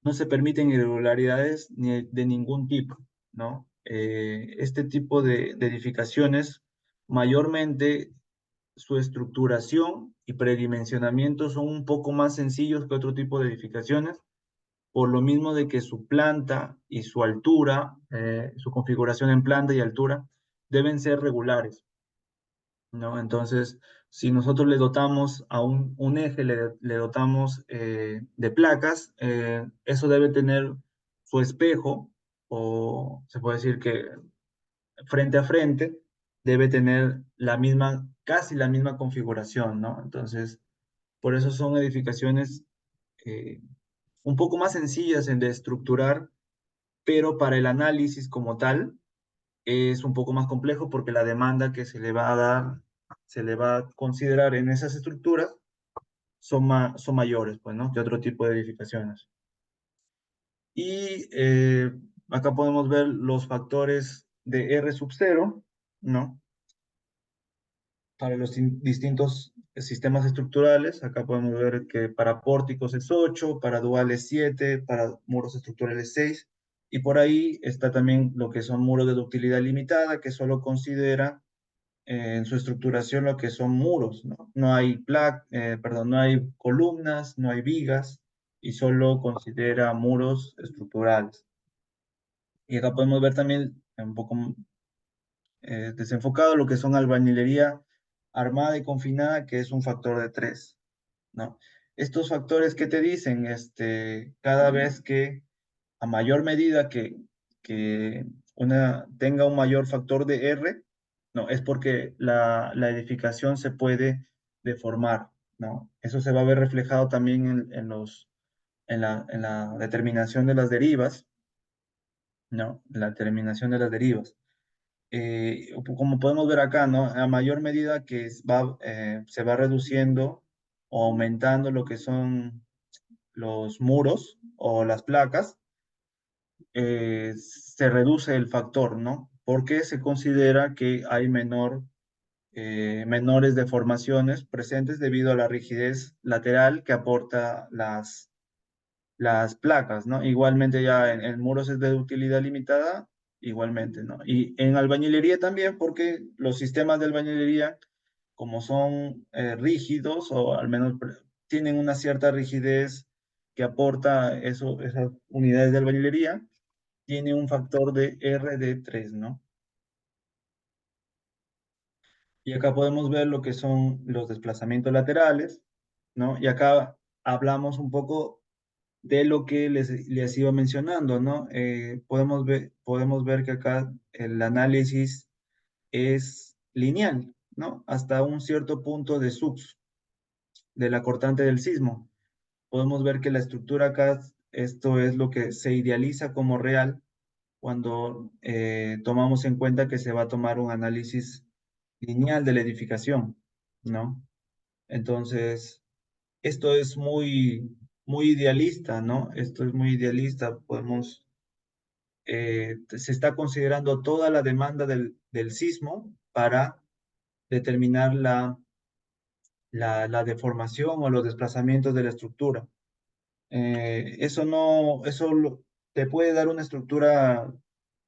[SPEAKER 1] no se permiten irregularidades ni de ningún tipo, ¿no? Este tipo de edificaciones, mayormente su estructuración y predimensionamiento son un poco más sencillos que otro tipo de edificaciones, por lo mismo de que su planta y su altura, su configuración en planta y altura, deben ser regulares, ¿no? Entonces, si nosotros le dotamos a un eje, le dotamos de placas, eso debe tener su espejo, o se puede decir que frente a frente, debe tener la misma, casi la misma configuración, ¿no? Entonces, por eso son edificaciones eh, un poco más sencillas de estructurar, pero para el análisis como tal es un poco más complejo porque la demanda que se le va a dar, se le va a considerar en esas estructuras son mayores, pues, ¿no? Que otro tipo de edificaciones. Y acá podemos ver los factores de R sub 0, ¿no? Para los distintos sistemas estructurales. Acá podemos ver que para pórticos es 8, para duales 7, para muros estructurales 6. Y por ahí está también lo que son muros de ductilidad limitada, que solo considera en su estructuración lo que son muros, ¿no? No hay perdón, no hay columnas, no hay vigas, y solo considera muros estructurales. Y acá podemos ver también un poco desenfocado lo que son albañilería armada y confinada, que es un factor de 3, ¿no? Estos factores que te dicen, cada vez que a mayor medida que una tenga un mayor factor de R, no, es porque la edificación se puede deformar, ¿no? Eso se va a ver reflejado también en la determinación de las derivas, ¿no? La determinación de las derivas. Como podemos ver acá, ¿no? A mayor medida que se va reduciendo o aumentando lo que son los muros o las placas, se reduce el factor, ¿no? Porque se considera que hay menores deformaciones presentes debido a la rigidez lateral que aporta las placas, ¿no? Igualmente ya en muros es de utilidad limitada, igualmente, ¿no? Y en albañilería también, porque los sistemas de albañilería, como son rígidos o al menos tienen una cierta rigidez que aporta esas unidades de albañilería, tiene un factor de R de 3, ¿no? Y acá podemos ver lo que son los desplazamientos laterales, ¿no? Y acá hablamos un poco de lo que les iba mencionando, ¿no? Podemos ver que acá el análisis es lineal, ¿no? Hasta un cierto punto de subs, de la cortante del sismo. Podemos ver que la estructura acá, esto es lo que se idealiza como real cuando tomamos en cuenta que se va a tomar un análisis lineal de la edificación, ¿no? Entonces, esto es muy idealista, ¿no? Esto es muy idealista. Se está considerando toda la demanda del sismo para determinar la deformación o los desplazamientos de la estructura. Eso no, te puede dar una estructura,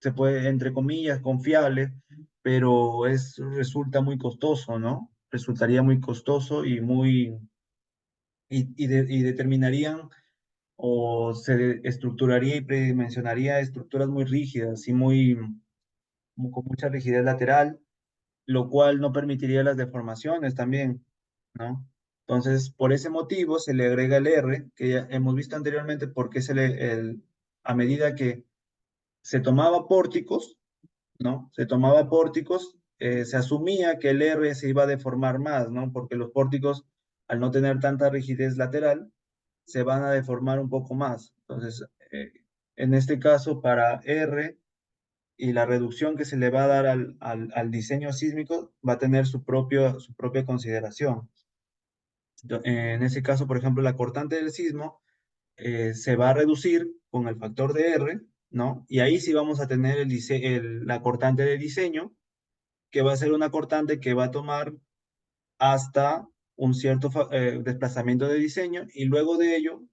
[SPEAKER 1] se puede, entre comillas, confiable, pero resulta muy costoso, ¿no? Resultaría muy costoso y determinarían o se estructuraría y predimensionaría estructuras muy rígidas y con mucha rigidez lateral, lo cual no permitiría las deformaciones también, ¿no? Entonces, por ese motivo se le agrega el R, que ya hemos visto anteriormente, porque a medida que se tomaba pórticos, ¿no? Se tomaba pórticos, se asumía que el R se iba a deformar más, ¿no? Porque los pórticos, al no tener tanta rigidez lateral, se van a deformar un poco más. Entonces, en este caso, para R y la reducción que se le va a dar al diseño sísmico, va a tener su propia consideración. En ese caso, por ejemplo, la cortante del sismo se va a reducir con el factor de R, ¿no? Y ahí sí vamos a tener la cortante de diseño, que va a ser una cortante que va a tomar hasta un cierto desplazamiento de diseño y luego de ello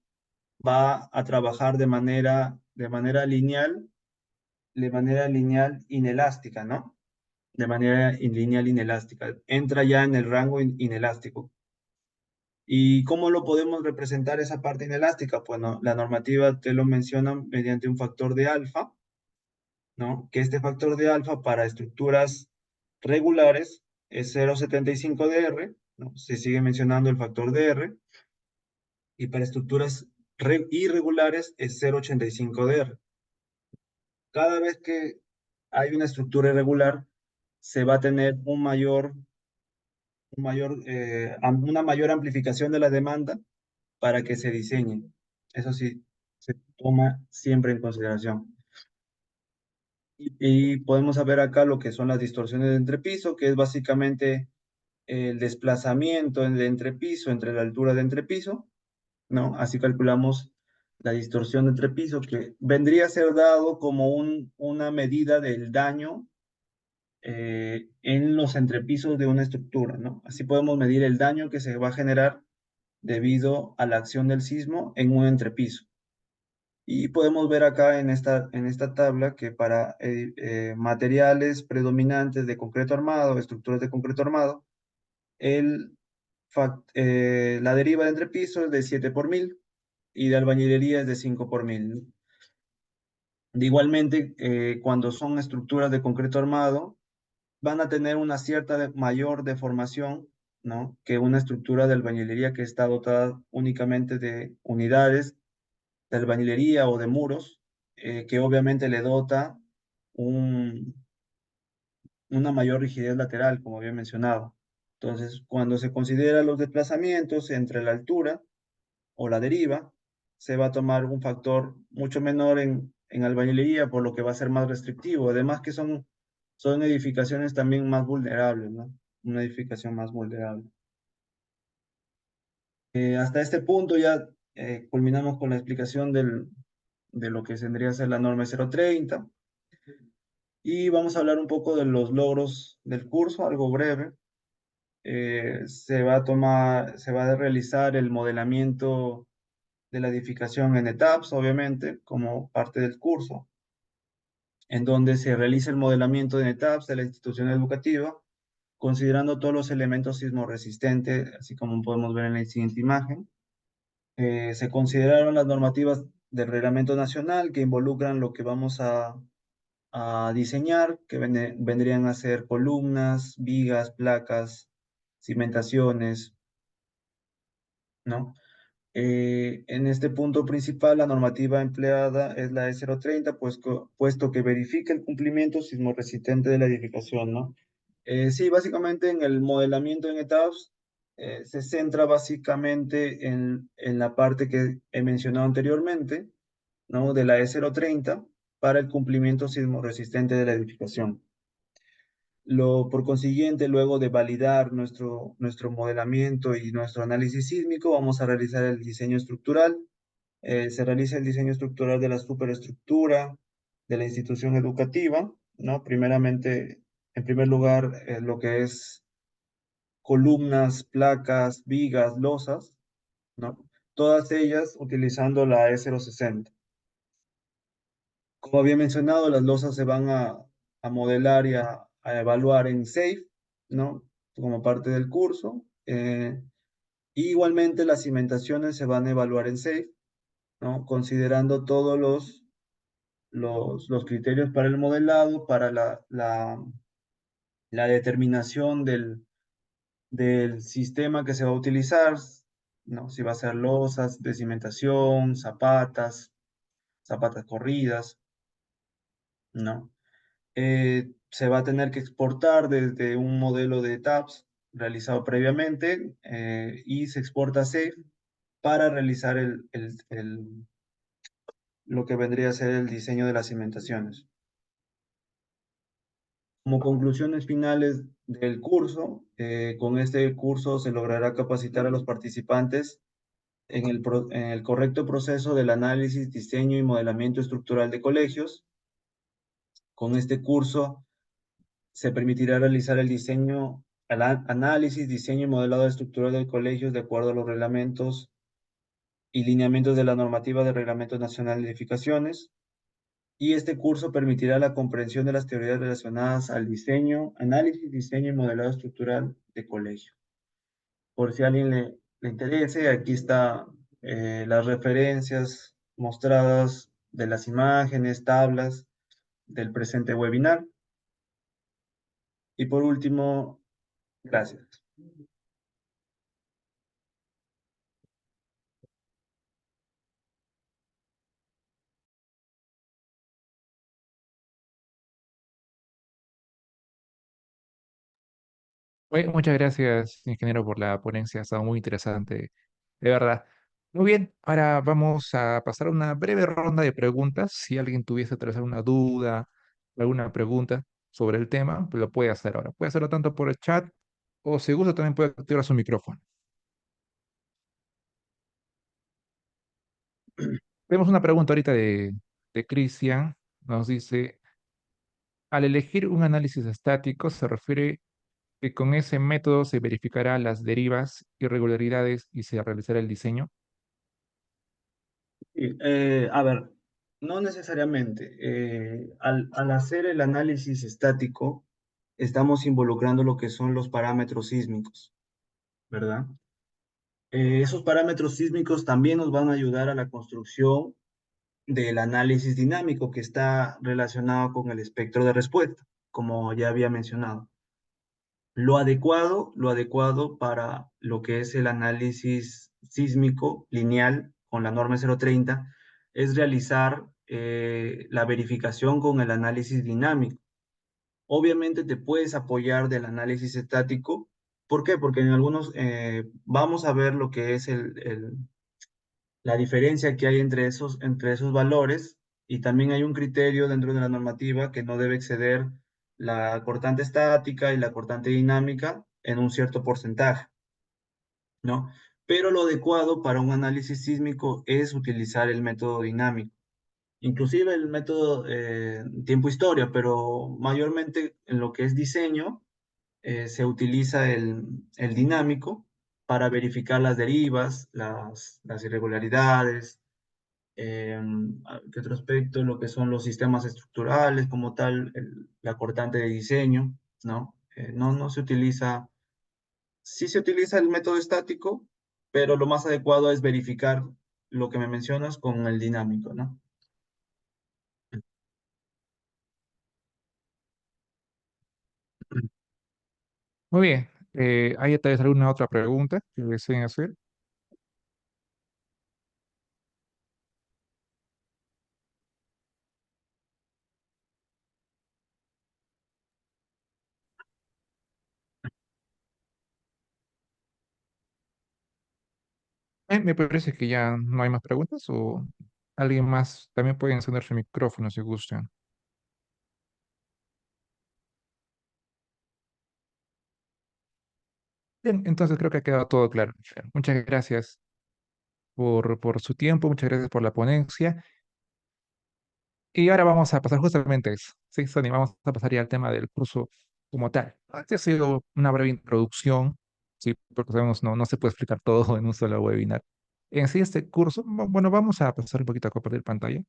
[SPEAKER 1] va a trabajar de manera lineal inelástica, ¿no? De manera lineal inelástica. Entra ya en el rango inelástico. ¿Y cómo lo podemos representar esa parte inelástica? Bueno, la normativa te lo menciona mediante un factor de alfa, ¿no? Que este factor de alfa para estructuras regulares es 0,75 de R, ¿no? Se sigue mencionando el factor de R, y para estructuras irregulares es 0,85 de R. Cada vez que hay una estructura irregular, se va a tener una mayor amplificación de la demanda para que se diseñe. Eso sí, se toma siempre en consideración. Y podemos ver acá lo que son las distorsiones de entrepiso, que es básicamente el desplazamiento de entrepiso entre la altura de entrepiso, ¿no? Así calculamos la distorsión de entrepiso, que vendría a ser dado como una medida del daño en los entrepisos de una estructura, ¿no? Así podemos medir el daño que se va a generar debido a la acción del sismo en un entrepiso. Y podemos ver acá en esta tabla que para materiales predominantes de concreto armado, estructuras de concreto armado, la deriva de entrepiso es de 7 por mil y de albañilería es de 5 por mil. De igualmente, cuando son estructuras de concreto armado, van a tener una cierta mayor deformación, ¿no? Que una estructura de albañilería que está dotada únicamente de unidades de albañilería o de muros, que obviamente le dota un, una mayor rigidez lateral, como había mencionado. Entonces, cuando se consideran los desplazamientos entre la altura o la deriva, se va a tomar un factor mucho menor en albañilería, por lo que va a ser más restrictivo. Además que son edificaciones también más vulnerables, ¿no? Una edificación más vulnerable. Hasta este punto ya culminamos con la explicación de lo que tendría que ser la norma 030 y vamos a hablar un poco de los logros del curso, algo breve. Se va a realizar el modelamiento de la edificación en etapas, obviamente, como parte del curso, en donde se realiza el modelamiento en etapas de la institución educativa, considerando todos los elementos sismoresistentes, así como podemos ver en la siguiente imagen. Se consideraron las normativas del reglamento nacional que involucran lo que vamos a diseñar, que vendrían a ser columnas, vigas, placas, cimentaciones, ¿no? En este punto principal, la normativa empleada es la E030, pues, puesto que verifica el cumplimiento sismorresistente de la edificación, ¿no? Sí, básicamente en el modelamiento en etapas se centra básicamente en la parte que he mencionado anteriormente, ¿no? De la E030 para el cumplimiento sismorresistente de la edificación. Por consiguiente, luego de validar nuestro modelamiento y nuestro análisis sísmico, vamos a realizar el diseño estructural. Se realiza el diseño estructural de la superestructura de la institución educativa, ¿no? Primeramente, en primer lugar, lo que es columnas, placas, vigas, losas, ¿no? Todas ellas utilizando la E060. Como había mencionado, las losas se van a modelar y a evaluar en SAFE, ¿no? Como parte del curso. Igualmente las cimentaciones se van a evaluar en SAFE. ¿no? Considerando todos los criterios para el modelado, para la determinación del sistema que se va a utilizar, ¿no? Si va a ser losas de cimentación, zapatas corridas, ¿no? Se va a tener que exportar desde un modelo de TAPS realizado previamente y se exporta a C para realizar lo que vendría a ser el diseño de las cimentaciones. Como conclusiones finales del curso, con este curso se logrará capacitar a los participantes en el correcto proceso del análisis, diseño y modelamiento estructural de colegios. Con este curso se permitirá realizar el diseño, análisis, diseño y modelado estructural de colegios de acuerdo a los reglamentos y lineamientos de la normativa del Reglamento Nacional de Edificaciones. Y este curso permitirá la comprensión de las teorías relacionadas al diseño, análisis, diseño y modelado estructural de colegio. Por si a alguien le interese, aquí está las referencias mostradas de las imágenes, tablas del presente webinar. Y por último, gracias.
[SPEAKER 2] Oye, muchas gracias, ingeniero, por la ponencia. Ha estado muy interesante, de verdad. Muy bien, ahora vamos a pasar a una breve ronda de preguntas. Si alguien tuviese tal vez alguna duda, alguna pregunta sobre el tema, pues lo puede hacer ahora. Puede hacerlo tanto por el chat o si gusta también puede activar su micrófono. Tenemos una pregunta ahorita de Cristian. Nos dice, al elegir un análisis estático, se refiere que con ese método se verificará las derivas, irregularidades y se realizará el diseño.
[SPEAKER 1] Sí, a ver, no necesariamente. Al hacer el análisis estático, estamos involucrando lo que son los parámetros sísmicos, ¿verdad? Esos parámetros sísmicos también nos van a ayudar a la construcción del análisis dinámico que está relacionado con el espectro de respuesta, como ya había mencionado. Lo adecuado para lo que es el análisis sísmico lineal con la norma 030 es realizar la verificación con el análisis dinámico. Obviamente te puedes apoyar del análisis estático. ¿Por qué? Porque en algunos vamos a ver lo que es la diferencia que hay entre esos valores y también hay un criterio dentro de la normativa que no debe exceder la cortante estática y la cortante dinámica en un cierto porcentaje, ¿no? Pero lo adecuado para un análisis sísmico es utilizar el método dinámico, inclusive el método tiempo-historia, pero mayormente en lo que es diseño se utiliza el dinámico para verificar las derivas, las irregularidades, ¿qué otro aspecto? Lo que son los sistemas estructurales como tal, la cortante de diseño, ¿no? No se utiliza, sí se utiliza el método estático, pero lo más adecuado es verificar lo que me mencionas con el dinámico, ¿no?
[SPEAKER 2] Muy bien. ¿Hay tal vez alguna otra pregunta que deseen hacer? Me parece que ya no hay más preguntas o alguien más también puede encender su micrófono si gustan. Bien, entonces creo que ha quedado todo claro. Muchas gracias por su tiempo, muchas gracias por la ponencia. Y ahora vamos a pasar justamente a eso. Sí, Sonny, vamos a pasar ya al tema del curso como tal. Este ha sido una breve introducción, sí, porque sabemos no se puede explicar todo en un solo webinar. En sí, este curso, bueno, vamos a pasar un poquito a compartir pantalla.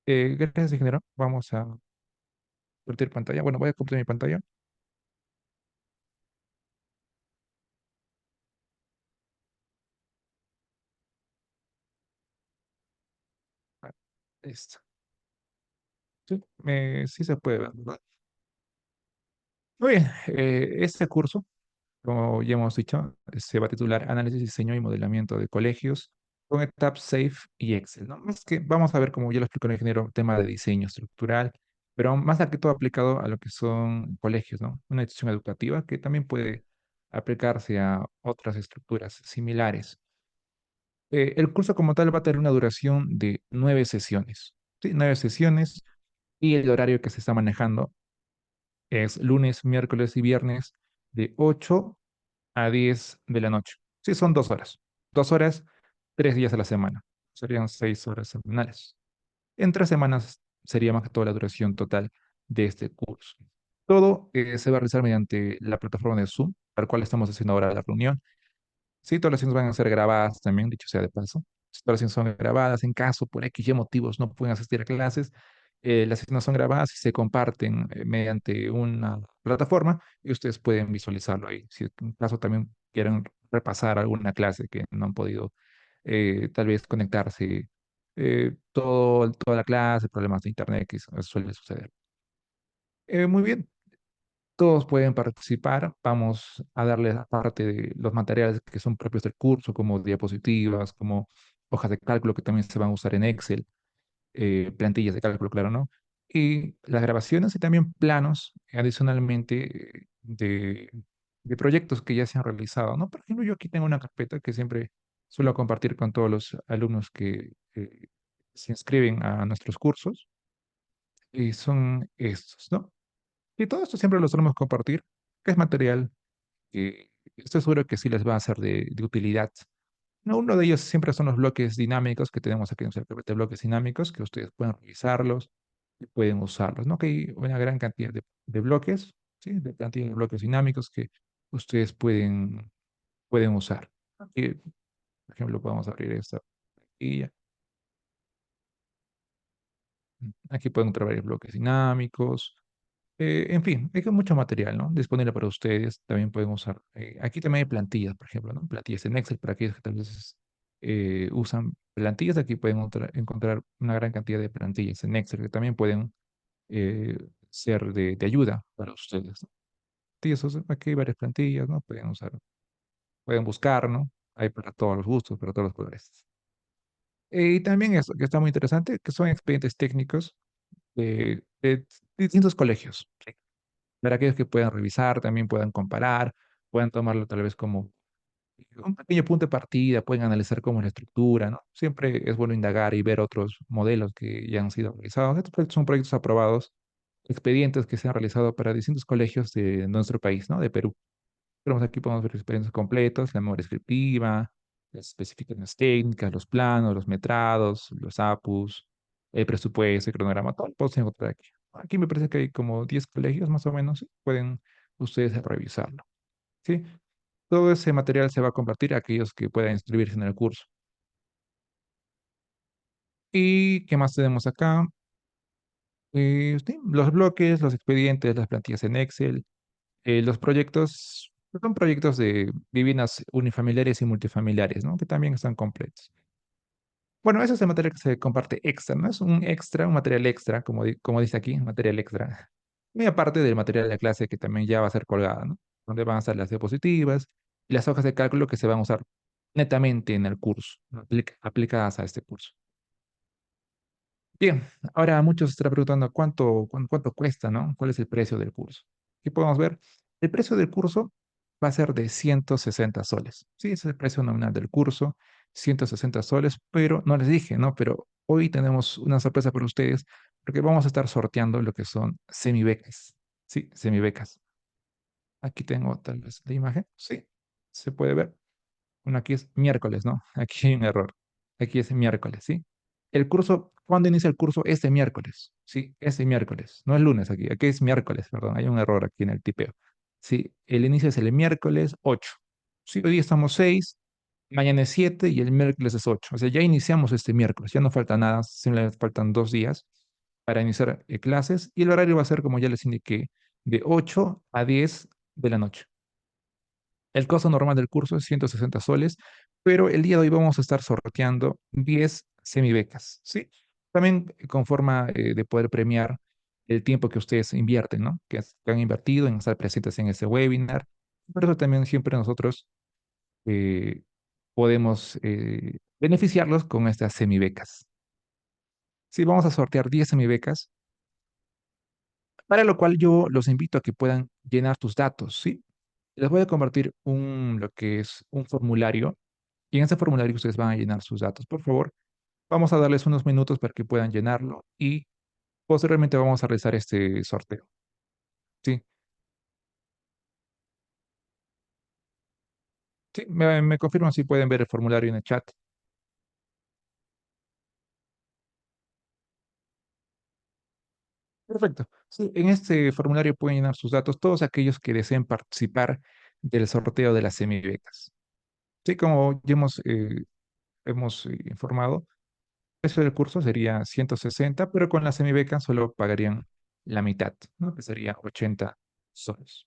[SPEAKER 2] Gracias, ingeniero. Vamos a compartir pantalla. Bueno, voy a compartir mi pantalla. Listo. Sí, sí se puede ver, ¿verdad? Muy bien, este curso, como ya hemos dicho, se va a titular Análisis, Diseño y Modelamiento de Colegios con ETAP, SAFE y Excel, ¿no? Es que vamos a ver, como ya lo explicó el ingeniero, tema de diseño estructural, pero más que todo aplicado a lo que son colegios, ¿no? Una institución educativa que también puede aplicarse a otras estructuras similares. El curso como tal va a tener una duración de 9 sesiones, ¿sí? 9 sesiones y el horario que se está manejando es lunes, miércoles y viernes de 8 a 10 de la noche. Sí, son 2 horas. 2 horas, 3 días a la semana. Serían 6 horas semanales. En 3 semanas sería más que toda la duración total de este curso. Todo se va a realizar mediante la plataforma de Zoom, tal cual estamos haciendo ahora la reunión. Sí, todas las sesiones van a ser grabadas también, dicho sea de paso. Sí, todas las sesiones son grabadas. En caso por X y motivos no pueden asistir a clases, las sesiones son grabadas y se comparten mediante una plataforma y ustedes pueden visualizarlo ahí. Si en caso también quieren repasar alguna clase que no han podido tal vez conectarse toda la clase, problemas de internet que eso suele suceder. Muy bien, todos pueden participar. Vamos a darles aparte de los materiales que son propios del curso, como diapositivas, como hojas de cálculo que también se van a usar en Excel, plantillas de cálculo, claro, ¿no? Y las grabaciones y también planos, adicionalmente, de proyectos que ya se han realizado, ¿no? Por ejemplo, yo aquí tengo una carpeta que siempre suelo compartir con todos los alumnos que se inscriben a nuestros cursos, y son estos, ¿no? Y todo esto siempre lo solemos compartir, que es material que estoy seguro que sí les va a ser de utilidad. No, uno de ellos siempre son los bloques dinámicos que tenemos aquí en nuestra carpeta de bloques dinámicos, que ustedes pueden revisarlos y pueden usarlos, ¿no? Que hay una gran cantidad de bloques, ¿sí? De cantidad de bloques dinámicos que ustedes pueden usar. Aquí, por ejemplo, podemos abrir esta plantilla. Aquí pueden encontrar varios bloques dinámicos. En fin, hay mucho material, ¿no? Disponible para ustedes. También pueden usar. Aquí también hay plantillas, por ejemplo, ¿no? Plantillas en Excel para aquellos que tal vez usan plantillas. Aquí pueden encontrar una gran cantidad de plantillas en Excel que también pueden eh, ser de ayuda para ustedes, ¿no? Aquí hay varias plantillas, ¿no? Pueden usar, pueden buscar, ¿no? Hay para todos los gustos, para todos los colores. Y también esto que está muy interesante, que son expedientes técnicos de distintos colegios. ¿Sí? Para aquellos que puedan revisar, también puedan comparar, puedan tomarlo tal vez como un pequeño punto de partida, pueden analizar cómo es la estructura, ¿no? Siempre es bueno indagar y ver otros modelos que ya han sido realizados. Estos proyectos son proyectos aprobados, expedientes que se han realizado para distintos colegios de nuestro país, ¿no? De Perú. Tenemos aquí, podemos ver expedientes completos, la memoria descriptiva, las especificaciones técnicas, los planos, los metrados, los APUs, el presupuesto, el cronograma, todo lo podemos encontrar aquí. Aquí me parece que hay como 10 colegios más o menos, ¿sí? Pueden ustedes revisarlo, ¿sí? Todo ese material se va a compartir a aquellos que puedan inscribirse en el curso. ¿Y qué más tenemos acá? Sí, los bloques, los expedientes, las plantillas en Excel, los proyectos, son proyectos de viviendas unifamiliares y multifamiliares, ¿no? Que también están completos. Bueno, ese es el material que se comparte extra, ¿no? Es un extra, un material extra, como dice aquí, material extra. Y aparte del material de la clase que también ya va a ser colgada, ¿no? Donde van a estar las diapositivas y las hojas de cálculo que se van a usar netamente en el curso, ¿no? Aplicadas a este curso. Bien, ahora muchos se estarán preguntando cuánto cuesta, ¿no? ¿Cuál es el precio del curso? Aquí podemos ver, el precio del curso va a ser de 160 soles. Sí, ese es el precio nominal del curso, 160 soles, pero no les dije, ¿no? Pero hoy tenemos una sorpresa para ustedes porque vamos a estar sorteando lo que son semibecas. Sí, semibecas. Aquí tengo tal vez la imagen. Sí, se puede ver. Bueno, aquí es miércoles, ¿no? Aquí hay un error. Aquí es miércoles, ¿sí? El curso, ¿cuándo inicia el curso? Este miércoles, ¿sí? Este miércoles. No es lunes aquí, aquí es miércoles, perdón. Hay un error aquí en el tipeo. Sí, el inicio es el miércoles 8. Sí, hoy día estamos 6, mañana es 7 y el miércoles es 8. O sea, ya iniciamos este miércoles, ya no falta nada, simplemente faltan 2 días para iniciar clases y el horario va a ser, como ya les indiqué, de 8 a 10 de la noche. El costo normal del curso es 160 soles, pero el día de hoy vamos a estar sorteando 10 semibecas, ¿sí? también con forma de poder premiar el tiempo que ustedes invierten, ¿no? Que han invertido en estar presentes en ese webinar. Por eso también siempre nosotros eh, podemos beneficiarlos con estas semibecas. Sí, vamos a sortear 10 semibecas, para lo cual yo los invito a que puedan llenar tus datos, ¿sí? Les voy a compartir lo que es un formulario, y en ese formulario ustedes van a llenar sus datos. Por favor, vamos a darles unos minutos para que puedan llenarlo y posteriormente vamos a realizar este sorteo, ¿sí? Sí, me confirman si pueden ver el formulario en el chat. Perfecto. Sí, en este formulario pueden llenar sus datos todos aquellos que deseen participar del sorteo de las semibecas. Sí, como ya hemos informado, el precio del curso sería 160, pero con la semibeca solo pagarían la mitad, ¿no? Que sería 80 soles.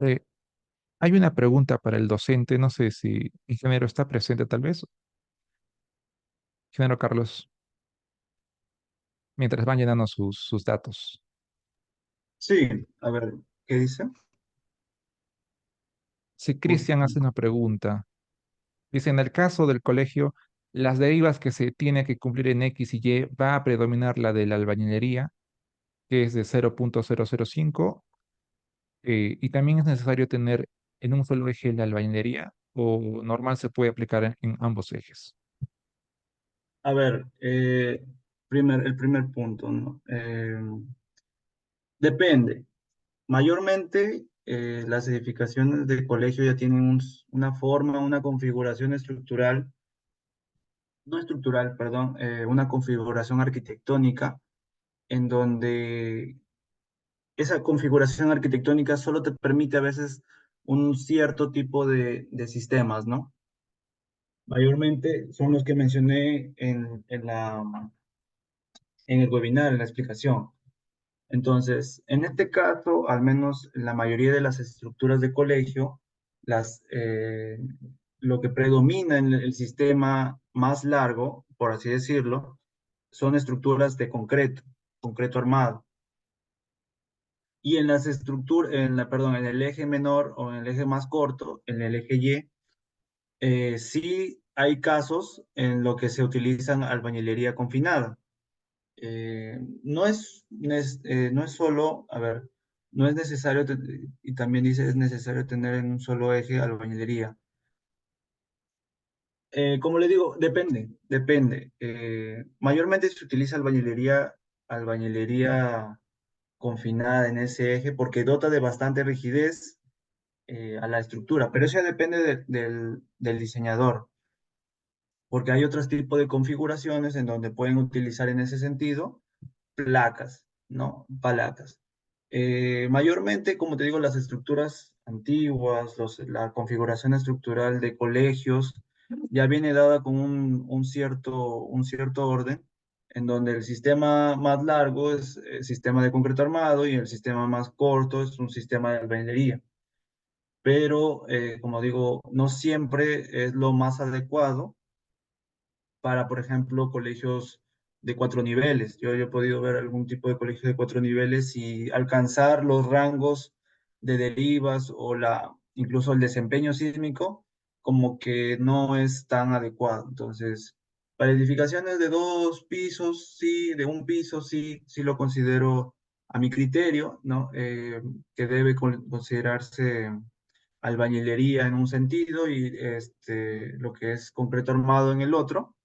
[SPEAKER 2] Eh, Hay una pregunta para el docente, no sé si ingeniero está presente tal vez. Ingeniero Carlos, mientras van llenando sus datos.
[SPEAKER 1] Sí, a ver, ¿qué dice?
[SPEAKER 2] Si
[SPEAKER 1] Justo.
[SPEAKER 2] Cristian hace una pregunta, dice, en el caso del colegio, las derivas que se tiene que cumplir en X y Y va a predominar la de la albañilería, que es de 0,005, y también es necesario tener en un solo eje la albañilería, o normal se puede aplicar en ambos ejes.
[SPEAKER 1] A ver, el primer punto, ¿no? Depende. Mayormente, las edificaciones de colegio ya tienen una forma, una configuración estructural, no estructural, perdón, una configuración arquitectónica en donde esa configuración arquitectónica solo te permite a veces un cierto tipo de sistemas, ¿no? Mayormente son los que mencioné en el webinar, en la explicación. Entonces, en este caso, al menos en la mayoría de las estructuras de colegio, las, eh, lo que predomina en el sistema más largo, por así decirlo, son estructuras de concreto, concreto armado. Y en las estructuras, perdón, en el eje menor o en el eje más corto, en el eje Y, sí hay casos en lo que se utilizan albañilería confinada. No es solo, a ver, no es necesario, y también dice es necesario tener en un solo eje albañilería. Como le digo, depende. Mayormente se utiliza albañilería confinada en ese eje porque dota de bastante rigidez a la estructura, pero eso ya depende del diseñador, porque hay otros tipos de configuraciones en donde pueden utilizar en ese sentido placas, ¿no? Palacas. Mayormente, como te digo, las estructuras antiguas, la configuración estructural de colegios, ya viene dada con un cierto orden, en donde el sistema más largo es el sistema de concreto armado y el sistema más corto es un sistema de albañilería. Pero, como digo, no siempre es lo más adecuado para, por ejemplo, colegios de 4 niveles. Yo he podido ver algún tipo de colegio de 4 niveles y alcanzar los rangos de derivas o incluso el desempeño sísmico como que no es tan adecuado. Entonces, para edificaciones de 2 pisos, sí, de un piso, sí, sí lo considero a mi criterio, ¿no? Que debe considerarse albañilería en un sentido y lo que es concreto armado en el otro,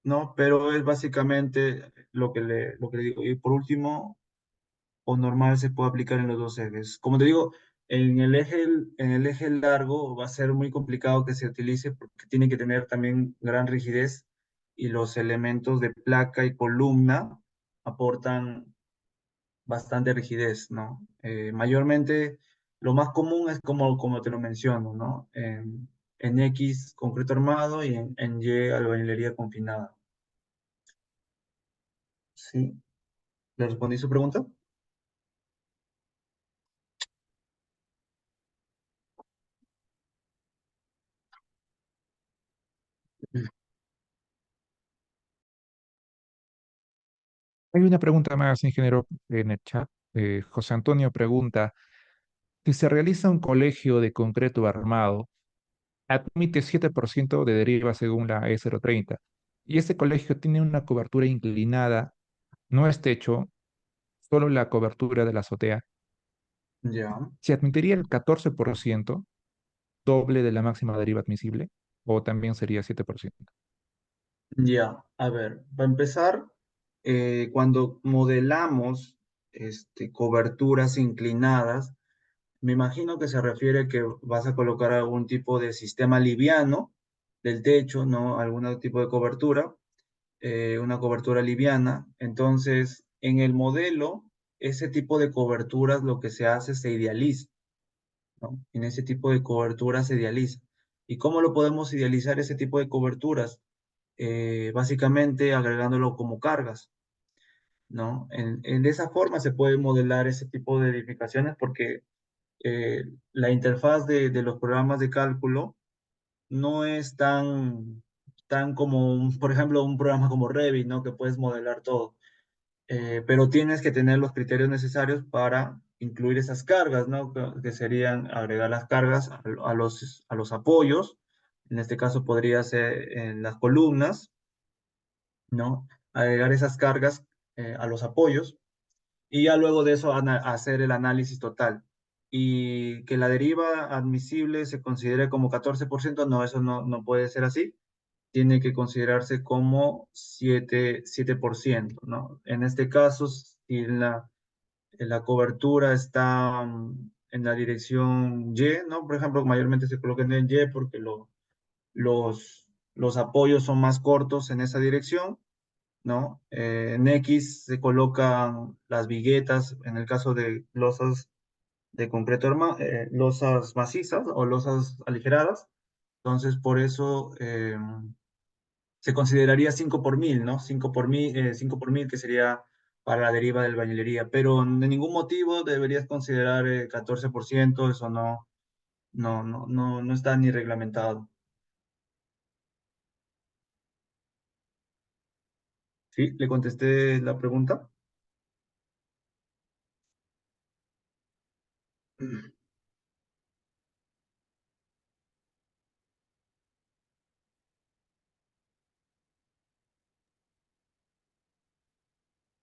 [SPEAKER 1] ¿no? Pero es básicamente lo que le digo. Y por último, o normal se puede aplicar en los dos ejes. Como te digo, en el eje largo va a ser muy complicado que se utilice porque tiene que tener también gran rigidez y los elementos de placa y columna aportan bastante rigidez, ¿no? Mayormente, lo más común es como te lo menciono, ¿no? En X, concreto armado y en Y, albañilería confinada. ¿Sí? ¿Le respondí su pregunta?
[SPEAKER 2] Hay una pregunta más, ingeniero, en el chat. José Antonio pregunta, si se realiza un colegio de concreto armado, admite 7% de deriva según la E030, y este colegio tiene una cobertura inclinada, no es techo, solo la cobertura de la azotea,
[SPEAKER 1] Ya,
[SPEAKER 2] ¿se admitiría el 14%, doble de la máxima deriva admisible, o también sería 7%?
[SPEAKER 1] ya. A ver, para empezar, cuando modelamos coberturas inclinadas, me imagino que se refiere que vas a colocar algún tipo de sistema liviano del techo, ¿no? Algún tipo de cobertura, una cobertura liviana. Entonces, en el modelo, ese tipo de coberturas lo que se hace se idealiza, ¿no? En ese tipo de coberturas se idealiza. ¿Y cómo lo podemos idealizar ese tipo de coberturas? Básicamente agregándolo como cargas, ¿no? De esa forma se puede modelar ese tipo de edificaciones porque la interfaz de los programas de cálculo no es tan como, por ejemplo, un programa como Revit, ¿no? Que puedes modelar todo. Pero tienes que tener los criterios necesarios para incluir esas cargas, ¿no? Que serían agregar las cargas a los apoyos. En este caso podría ser en las columnas, ¿no? Agregar esas cargas a los apoyos y ya luego de eso hacer el análisis total. Y que la deriva admisible se considere como 14%, no, eso no puede ser así. Tiene que considerarse como 7%, ¿no? En este caso, si la cobertura está en la dirección Y, ¿no? Por ejemplo, mayormente se coloca en el Y porque los apoyos son más cortos en esa dirección, ¿no? En X se colocan las viguetas, en el caso de losas de concreto losas macizas o losas aligeradas. Entonces, por eso se consideraría 5 por mil, ¿no? 5 por mil que sería para la deriva del bañilería, pero de ningún motivo deberías considerar 14%, eso no está ni reglamentado. ¿Sí? ¿Le contesté la pregunta?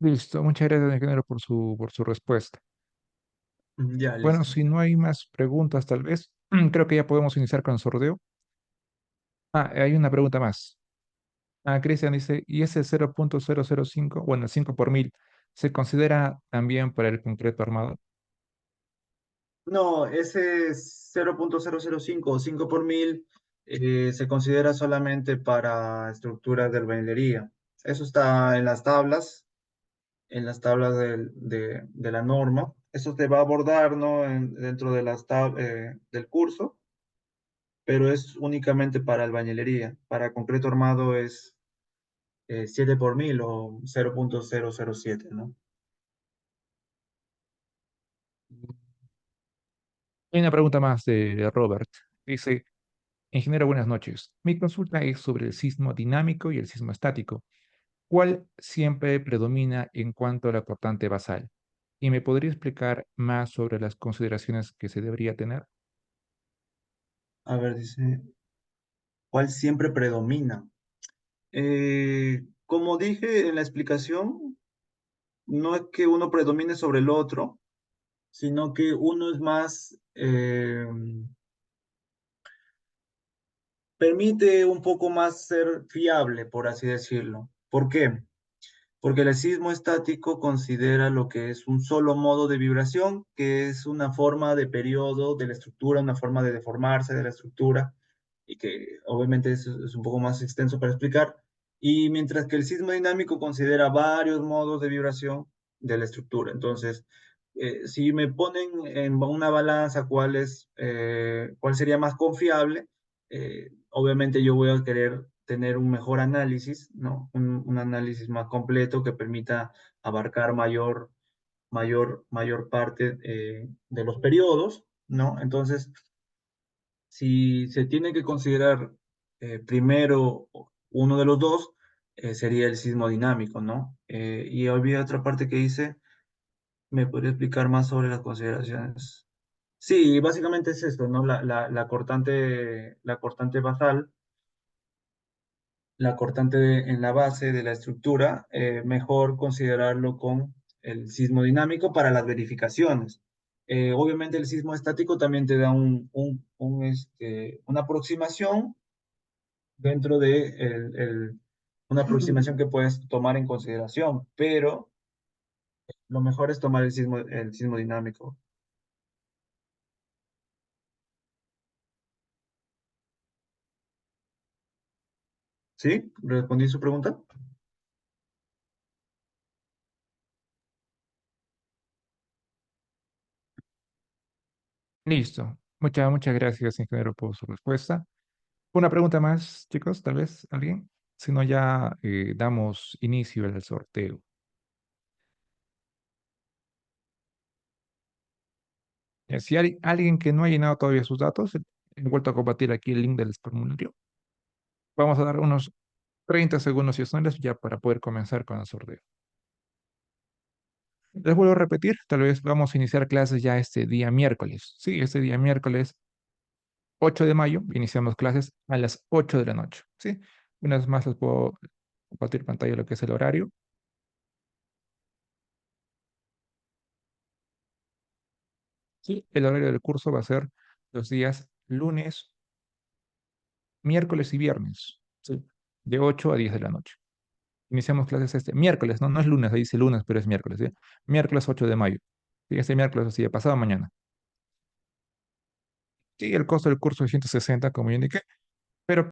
[SPEAKER 2] Listo, muchas gracias, ingeniero, por su respuesta.
[SPEAKER 1] Ya,
[SPEAKER 2] Bueno,
[SPEAKER 1] listo.
[SPEAKER 2] si no hay más preguntas, tal vez, creo que ya podemos iniciar con el sorteo. Hay una pregunta más. Cristian dice, ¿y ese 0,005, bueno, el 5 por mil, se considera también para el concreto armado?
[SPEAKER 1] No, ese 0,005 o 5 por mil se considera solamente para estructuras de albañilería. Eso está en las tablas de la norma. Eso te va a abordar, ¿no? Dentro de del curso, pero es únicamente para albañilería. Para concreto armado es 7 por mil o 0,007, ¿no?
[SPEAKER 2] Hay una pregunta más de Robert. Dice, ingeniero, buenas noches. Mi consulta es sobre el sismo dinámico y el sismo estático. ¿Cuál siempre predomina en cuanto a la cortante basal? ¿Y me podría explicar más sobre las consideraciones que se debería tener?
[SPEAKER 1] A ver, dice, ¿cuál siempre predomina? Como dije en la explicación, no es que uno predomine sobre el otro, sino que uno es más, permite un poco más ser fiable, por así decirlo. ¿Por qué? Porque el sismo estático considera lo que es un solo modo de vibración, que es una forma de periodo de la estructura, una forma de deformarse de la estructura, y que obviamente es un poco más extenso para explicar. Y mientras que el sismo dinámico considera varios modos de vibración de la estructura. Entonces, si me ponen en una balanza cuál sería más confiable, obviamente yo voy a querer tener un mejor análisis, ¿no? Un análisis más completo que permita abarcar mayor parte de los periodos, ¿no? Entonces, si se tiene que considerar primero uno de los dos, sería el sismo dinámico, ¿no? Y olvidé otra parte que dice, ¿me podría explicar más sobre las consideraciones? Sí, básicamente es esto, ¿no? La cortante basal, la cortante en la base de la estructura, mejor considerarlo con el sismo dinámico para las verificaciones. Obviamente el sismo estático también te da una aproximación dentro de una aproximación que puedes tomar en consideración, pero lo mejor es tomar el sismo dinámico. ¿Sí? ¿Respondí su pregunta?
[SPEAKER 2] Listo. Muchas gracias, ingeniero, por su respuesta. Una pregunta más, chicos, tal vez alguien. Si no, ya damos inicio al sorteo. Si hay alguien que no ha llenado todavía sus datos, he vuelto a compartir aquí el link del formulario. Vamos a dar unos 30 segundos si son ya para poder comenzar con el sorteo. Les vuelvo a repetir, tal vez vamos a iniciar clases ya este día miércoles. Sí, este día miércoles 8 de mayo iniciamos clases a las 8 de la noche. Sí, una vez más les puedo compartir pantalla lo que es el horario. Sí, el horario del curso va a ser los días lunes, miércoles y viernes. Sí, de 8 a 10 de la noche. Iniciamos clases este miércoles, no, no es lunes, ahí dice lunes, pero es miércoles, ¿sí? Miércoles 8 de mayo. Sí, este miércoles, así de pasado mañana. Sí, el costo del curso es 160, como yo indiqué, pero